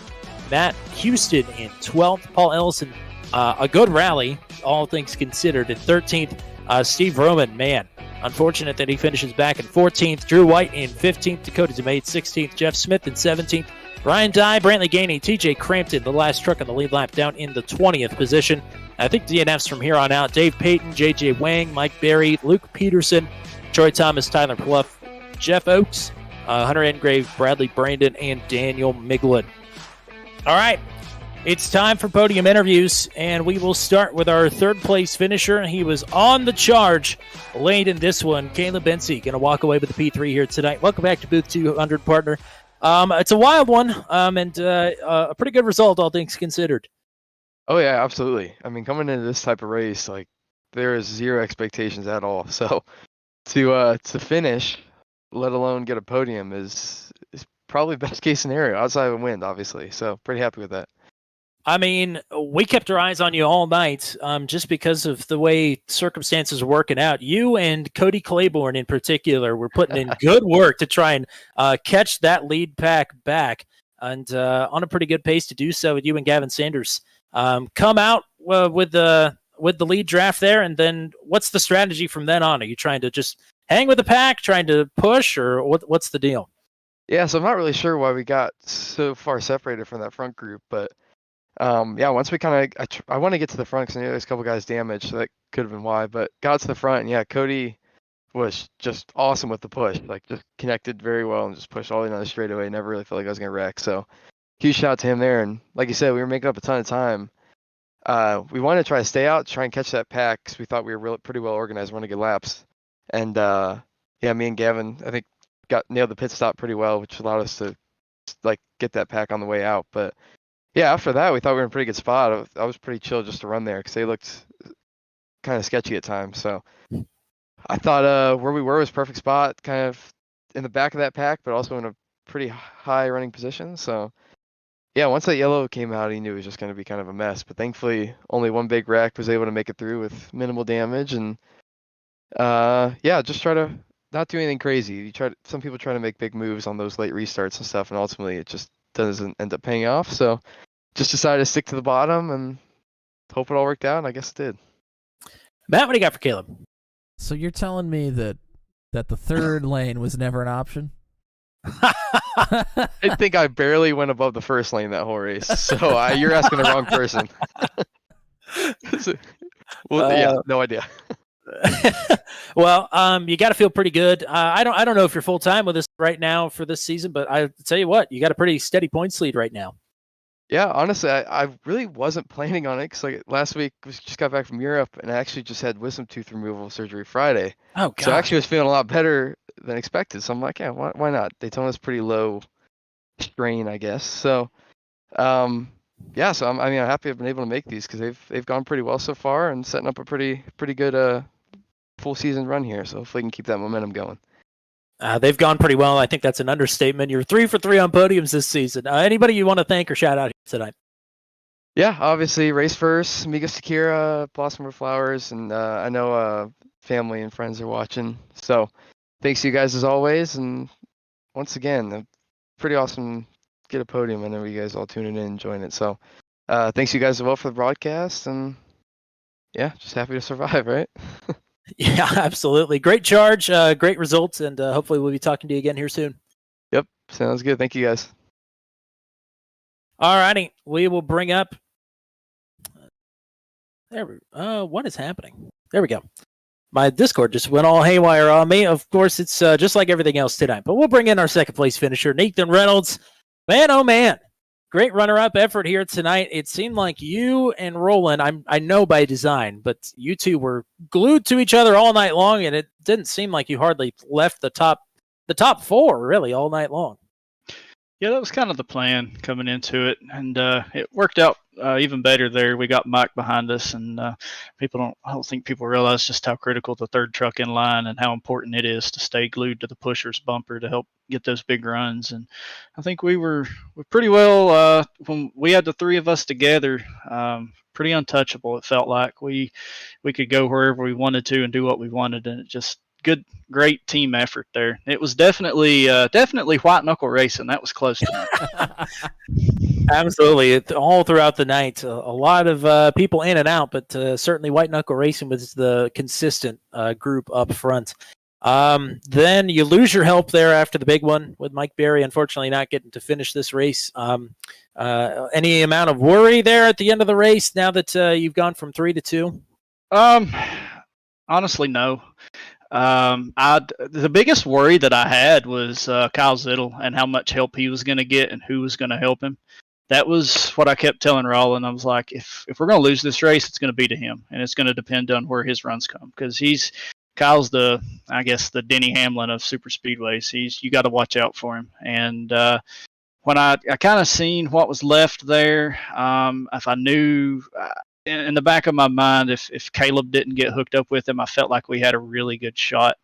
Matt Houston in 12th. Paul Ellison, a good rally, all things considered, in 13th. Steve Roman, man, unfortunate that he finishes back in 14th. Drew White in 15th. Dakota DeMade 16th. Jeff Smith in 17th. Ryan Dye, Brantley Gainey, TJ Crampton, the last truck on the lead lap, down in the 20th position. I think DNFs from here on out. Dave Payton, JJ Wang, Mike Berry, Luke Peterson, Troy Thomas, Tyler Pluff, Jeff Oakes, Hunter Engrave, Bradley Brandon, and Daniel Miglin. All right, it's time for podium interviews, and we will start with our third place finisher. He was on the charge late in this one. Caleb Bensey going to walk away with the P3 here tonight. Welcome back to Booth 200, partner. It's a wild one, and a pretty good result, all things considered. Oh yeah, absolutely. I mean, coming into this type of race, like, there is zero expectations at all. So to finish, let alone get a podium, is probably best case scenario outside of a win, obviously. So pretty happy with that. I mean, we kept our eyes on you all night, just because of the way circumstances were working out. You and Cody Claiborne in particular were putting in good work to try and catch that lead pack back, and on a pretty good pace to do so. With you and Gavin Sanders come out with the lead draft there, and then what's the strategy from then on? Are you trying to just hang with the pack, trying to push, or what's the deal? Yeah, so I'm not really sure why we got so far separated from that front group, but yeah, once we kind of, I want to get to the front because I knew there's a couple guys damaged, so that could have been why, but got to the front, and yeah, Cody was just awesome with the push, like just connected very well and just pushed all the way down the straightaway. Never really felt like I was going to wreck, so huge shout out to him there. And like you said, we were making up a ton of time. We wanted to try to stay out, try and catch that pack because we thought we were pretty well organized, running good laps. And yeah, me and Gavin, I think nailed the pit stop pretty well, which allowed us to like get that pack on the way out. But yeah, after that, we thought we were in a pretty good spot. I was pretty chill just to run there because they looked kind of sketchy at times. So I thought where we were was perfect spot, kind of in the back of that pack, but also in a pretty high running position. So yeah, once that yellow came out, he knew it was just going to be kind of a mess. But thankfully, only one big wreck, was able to make it through with minimal damage. And yeah, just try to not do anything crazy. Some people try to make big moves on those late restarts and stuff, and ultimately it just doesn't end up paying off. So just decided to stick to the bottom and hope it all worked out, and I guess it did. Matt, what do you got for Caleb? So you're telling me that the third lane was never an option? I think I barely went above the first lane that whole race. So you're asking the wrong person. Well, yeah, no idea. Well, you got to feel pretty good. I don't know if you're full time with us right now for this season, but I tell you what, you got a pretty steady points lead right now. Yeah, honestly, I really wasn't planning on it because like last week we just got back from Europe and I actually just had wisdom tooth removal surgery Friday. Oh God! So I actually was feeling a lot better than expected. So I'm like, yeah, why not? Daytona's pretty low strain, I guess. So, yeah. So I'm happy I've been able to make these because they've gone pretty well so far and setting up a pretty good full season run here. So hopefully we can keep that momentum going. They've gone pretty well. I think that's an understatement. You're 3 for 3 on podiums this season. Anybody you want to thank or shout out tonight? Yeah, obviously Race First, Amiga Sakira, Blossom Flowers, and I know family and friends are watching. So thanks to you guys as always. And once again, pretty awesome get a podium. I know you guys all tuning in and enjoying it. So thanks you guys as well for the broadcast. And yeah, just happy to survive, right? Yeah, absolutely. Great charge, great results, and hopefully we'll be talking to you again here soon. Yep, sounds good. Thank you guys. All righty, we will bring up. What is happening? There we go. My Discord just went all haywire on me. Of course, it's just like everything else tonight. But we'll bring in our second place finisher, Nathan Reynolds. Man, oh man. Great runner-up effort here tonight. It seemed like you and Roland, I know by design, but you two were glued to each other all night long, and it didn't seem like you hardly left the top four, really, all night long. Yeah, that was kind of the plan coming into it, and it worked out even better there. We got Mike behind us, and I don't think people realize just how critical the third truck in line and how important it is to stay glued to the pusher's bumper to help get those big runs. And I think we were pretty well when we had the three of us together. Pretty untouchable. It felt like we could go wherever we wanted to and do what we wanted, and it just great team effort there. It was definitely white knuckle racing. That was close to it. Absolutely. All throughout the night, a lot of people in and out, but certainly white knuckle racing was the consistent group up front. Then you lose your help there after the big one with Mike Berry, unfortunately not getting to finish this race. Any amount of worry there at the end of the race now that you've gone from 3 to 2? Honestly, no. The biggest worry that I had was Kyle Zittel and how much help he was going to get and who was going to help him. That was what I kept telling Roland. I was like, if we're going to lose this race, it's going to be to him, and it's going to depend on where his runs come, because Kyle's the Denny Hamlin of super speedways. You got to watch out for him. And when I kind of seen what was left there, if I knew in the back of my mind, if Caleb didn't get hooked up with him, I felt like we had a really good shot,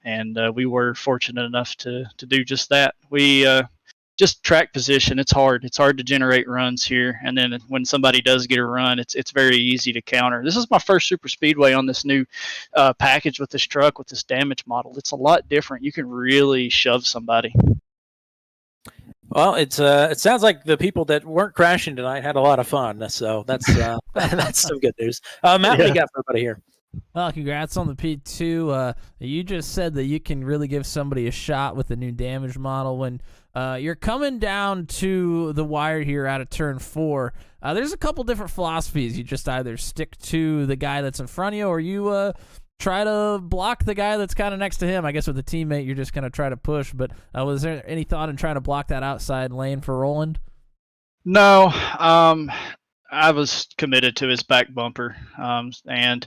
and we were fortunate enough to do just that. We just track position. It's hard. It's hard to generate runs here, and then when somebody does get a run, it's very easy to counter. This is my first super speedway on this new package with this truck with this damage model. It's a lot different. You can really shove somebody. Well, it sounds like the people that weren't crashing tonight had a lot of fun. So that's that's some good news. Matt, what do you got for everybody here? Well, congrats on the P2. You just said that you can really give somebody a shot with the new damage model. When you're coming down to the wire here out of turn 4, there's a couple different philosophies. You just either stick to the guy that's in front of you, or you try to block the guy that's kind of next to him. I guess with a teammate, you're just going to try to push. But was there any thought in trying to block that outside lane for Roland? No. I was committed to his back bumper, and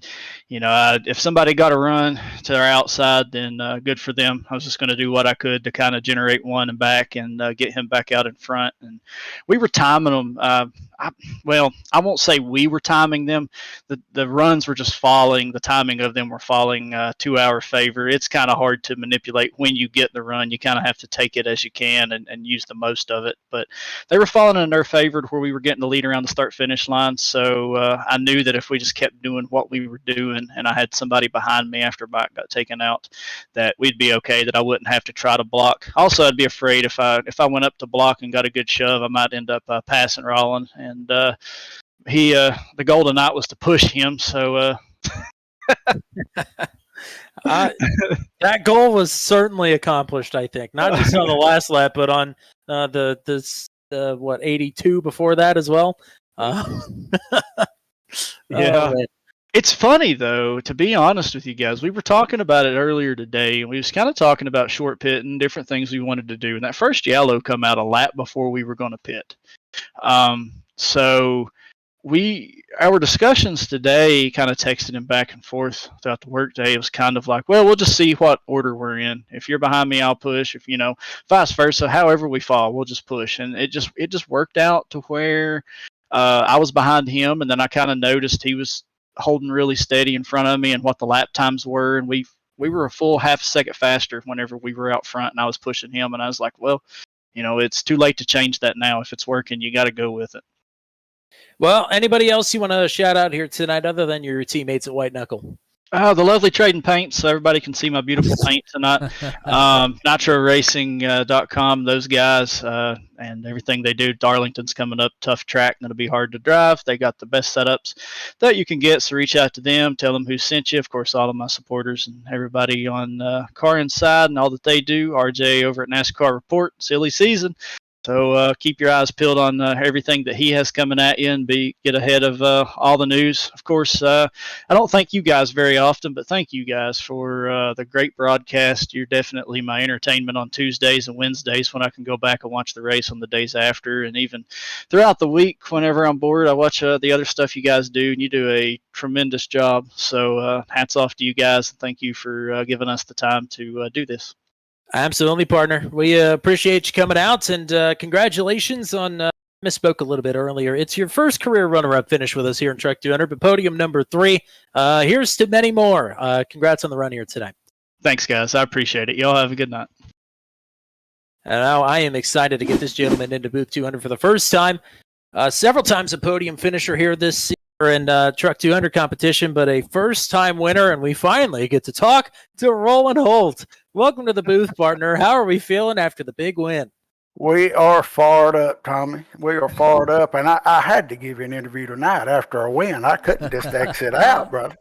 if somebody got a run to our outside, then good for them. I was just going to do what I could to kind of generate one and back and get him back out in front. And we were timing them. I won't say we were timing them. The runs were just falling. The timing of them were falling to our favor. It's kind of hard to manipulate when you get the run. You kind of have to take it as you can and use the most of it. But they were falling in their favor to where we were getting the lead around the start-finish line. So I knew that if we just kept doing what we were doing and I had somebody behind me after bike got taken out, that we'd be okay, that I wouldn't have to try to block. Also, I'd be afraid if I went up to block and got a good shove, I might end up passing Rollin. And the goal tonight was to push him. So that goal was certainly accomplished, I think. Not just on the last lap, but on the 82 before that as well. Yeah. It's funny, though, to be honest with you guys. We were talking about it earlier today, and we was kind of talking about short pit and different things we wanted to do. And that first yellow come out a lap before we were going to pit. So our discussions today kind of texted him back and forth throughout the workday. It was kind of like, well, we'll just see what order we're in. If you're behind me, I'll push. If vice versa, however we fall, we'll just push. And it just worked out to where I was behind him, and then I kind of noticed he was holding really steady in front of me and what the lap times were, and we were a full half a second faster whenever we were out front, and I was pushing him, and I was like, well, it's too late to change that now. If it's working, you got to go with it. Well, anybody else you want to shout out here tonight other than your teammates at White Knuckle? The lovely Trading Paint, so everybody can see my beautiful paint tonight. NitroRacing.com, those guys, and everything they do. Darlington's coming up, tough track, and it'll be hard to drive. They got the best setups that you can get, so reach out to them, tell them who sent you. Of course, all of my supporters and everybody on Car Inside and all that they do. RJ over at NASCAR Report, silly season. So keep your eyes peeled on everything that he has coming at you and get ahead of all the news. Of course, I don't thank you guys very often, but thank you guys for the great broadcast. You're definitely my entertainment on Tuesdays and Wednesdays when I can go back and watch the race on the days after. And even throughout the week, whenever I'm bored, I watch the other stuff you guys do, and you do a tremendous job. So hats off to you guys, and thank you for giving us the time to do this. Absolutely, partner. We appreciate you coming out, and congratulations on misspoke a little bit earlier. It's your first career runner-up finish with us here in Truck 200, but podium number 3. Here's to many more. Congrats on the run here tonight. Thanks, guys. I appreciate it. Y'all have a good night. And now I am excited to get this gentleman into booth 200 for the first time. Several times a podium finisher here this year in Truck 200 competition, but a first-time winner, and we finally get to talk to Roland Holt. Welcome to the booth, partner. How are we feeling after the big win? We are fired up, Tommy. We are fired up, and I had to give you an interview tonight after a win. I couldn't just exit out, brother.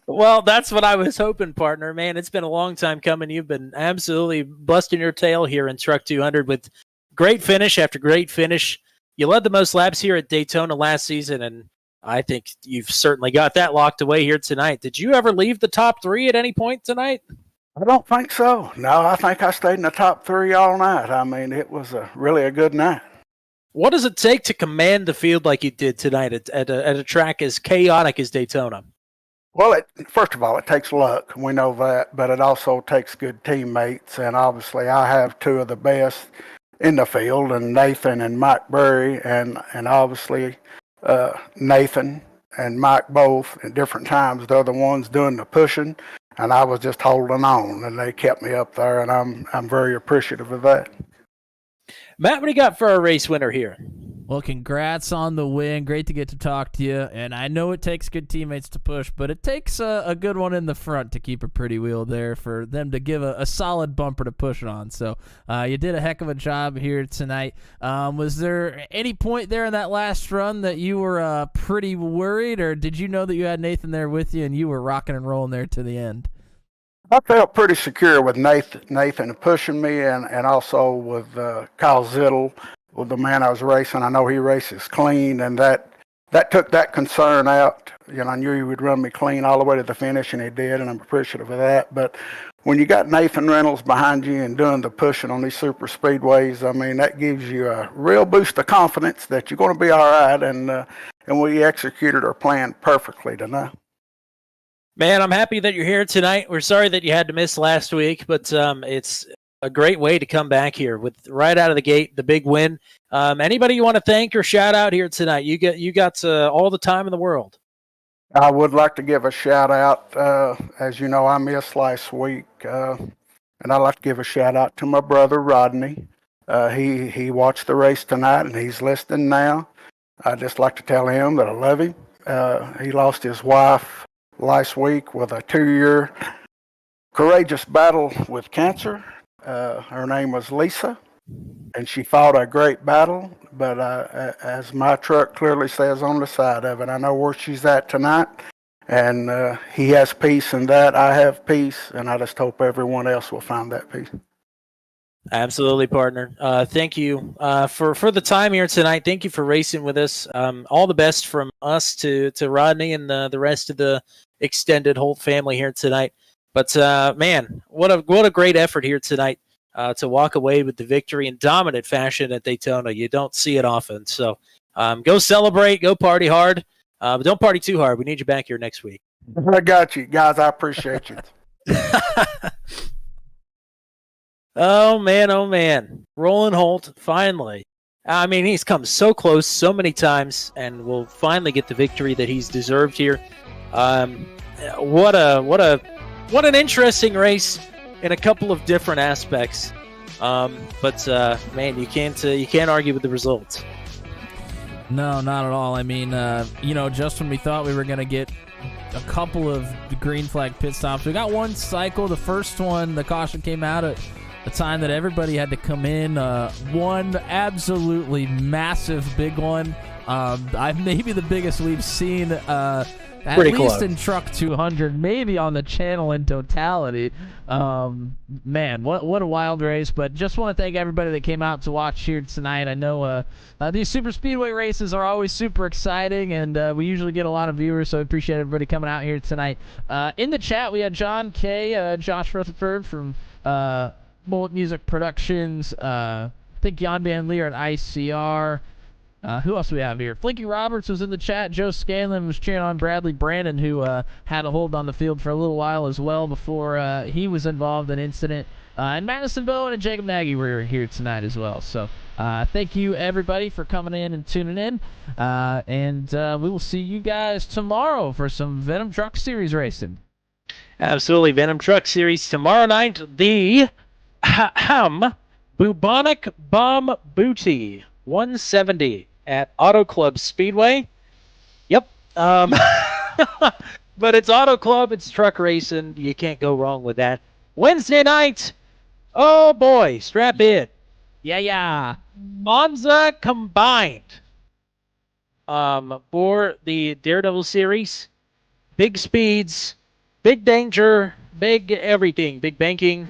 Well, that's what I was hoping, partner. Man, it's been a long time coming. You've been absolutely busting your tail here in Truck 200 with great finish after great finish. You led the most laps here at Daytona last season, and I think you've certainly got that locked away here tonight. Did you ever leave the top 3 at any point tonight? I don't think so. No, I think I stayed in the top 3 all night. I mean, it was really a good night. What does it take to command the field like you did tonight at a track as chaotic as Daytona? Well, first of all, it takes luck. We know that, but it also takes good teammates, and obviously I have 2 of the best in the field, and Nathan and Mike Berry, and obviously Nathan and Mike both at different times. They're the ones doing the pushing, and I was just holding on, and they kept me up there, and I'm very appreciative of that. Matt, what do you got for our race winner here? Well, congrats on the win. Great to get to talk to you. And I know it takes good teammates to push, but it takes a good one in the front to keep a pretty wheel there for them to give a solid bumper to push on. So you did a heck of a job here tonight. Was there any point there in that last run that you were pretty worried, or did you know that you had Nathan there with you and you were rocking and rolling there to the end? I felt pretty secure with Nathan pushing me, and also with Kyle Zittel, with the man I was racing. I know he races clean, and that took that concern out. You know, I knew he would run me clean all the way to the finish, and he did, and I'm appreciative of that. But when you got Nathan Reynolds behind you and doing the pushing on these super speedways, I mean, that gives you a real boost of confidence that you're going to be all right, and and we executed our plan perfectly tonight. Man, I'm happy that you're here tonight. We're sorry that you had to miss last week, but it's a great way to come back here with right out of the gate, the big win. Anybody you want to thank or shout out here tonight? You got all the time in the world. I would like to give a shout out. As you know, I missed last week, and I'd like to give a shout out to my brother Rodney. He watched the race tonight, and he's listening now. I'd just like to tell him that I love him. He lost his wife last week with a 2-year courageous battle with cancer. Her name was Lisa, and she fought a great battle, but as my truck clearly says on the side of it, I know where she's at tonight, and he has peace in that. I have peace, and I just hope everyone else will find that peace. Absolutely, partner. Thank you for the time here tonight. Thank you for racing with us. All the best from us to Rodney and the rest of the extended Holt family here tonight. But man, what a great effort here tonight to walk away with the victory in dominant fashion at Daytona. You don't see it often. So go celebrate, go party hard, but don't party too hard. We need you back here next week. I got you, guys. I appreciate you. Oh, man. Roland Holt, finally. I mean, he's come so close so many times and will finally get the victory that he's deserved here. What an interesting race in a couple of different aspects. But man, you can't argue with the results. No, not at all. I mean, just when we thought we were going to get a couple of green flag pit stops, we got one cycle. The first one, the caution came out at the time that everybody had to come in. One absolutely massive big one. Maybe the biggest we've seen at Pretty least close. in Truck 200, maybe on the channel in totality. Man, what a wild race. But just want to thank everybody that came out to watch here tonight. I know these super speedway races are always super exciting, and we usually get a lot of viewers, so I appreciate everybody coming out here tonight. In the chat, we had John K., Josh Rutherford from Bullet Music Productions, I think Jan Van Leer at ICR. Who else do we have here? Flinky Roberts was in the chat. Joe Scanlon was cheering on Bradley Brandon, who had a hold on the field for a little while as well before he was involved in an incident. And Madison Bowen and Jacob Nagy were here tonight as well. So thank you, everybody, for coming in and tuning in. And we will see you guys tomorrow for some Venom Truck Series racing. Absolutely. Venom Truck Series tomorrow night. The Bubonic Bomb Booty 170 at Auto Club Speedway. Yep. But it's Auto Club, it's truck racing. You can't go wrong with that. Wednesday night. Oh boy, strap in. Yeah. Monza combined. For the Daredevil series. Big speeds, big danger, big everything, big banking.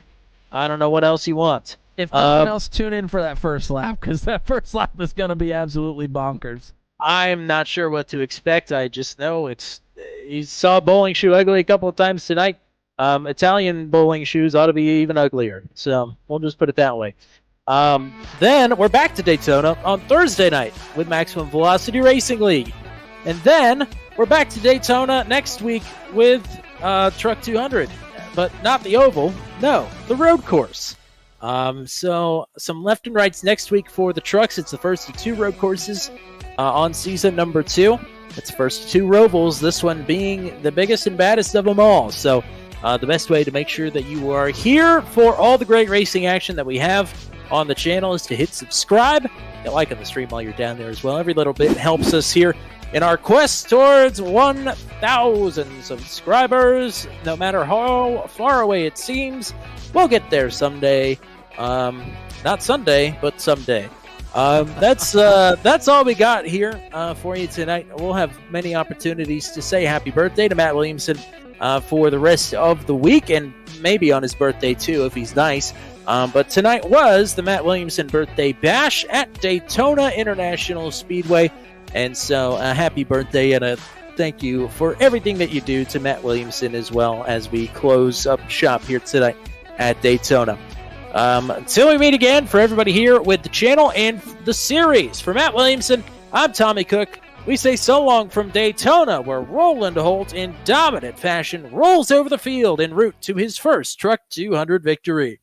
I don't know what else you want. If nothing else, tune in for that first lap, because that first lap is going to be absolutely bonkers. I'm not sure what to expect. I just know you saw Bowling Shoe ugly a couple of times tonight. Italian bowling shoes ought to be even uglier. So we'll just put it that way. Then we're back to Daytona on Thursday night with Maximum Velocity Racing League. And then we're back to Daytona next week with Truck 200. But not the oval. No, the road course. So some left and rights next week for the trucks. It's the first of 2 road courses on season number 2. It's the first of 2 Rovals, this one being the biggest and baddest of them all. So the best way to make sure that you are here for all the great racing action that we have on the channel is to hit subscribe. Hit like on the stream while you're down there as well. Every little bit helps us here in our quest towards 1,000 subscribers. No matter how far away it seems, we'll get there someday. Not Sunday, but someday. That's all we got here for you tonight. We'll have many opportunities to say happy birthday to Matt Williamson for the rest of the week, and maybe on his birthday too if he's nice. But tonight was the Matt Williamson birthday bash at Daytona International Speedway, and so happy birthday and a thank you for everything that you do to Matt Williamson as well as we close up shop here tonight at Daytona. Until we meet again, for everybody here with the channel and the series, for Matt Williamson, I'm Tommy Cook. We say so long from Daytona, where Roland Holt in dominant fashion rolls over the field en route to his first Truck 200 victory.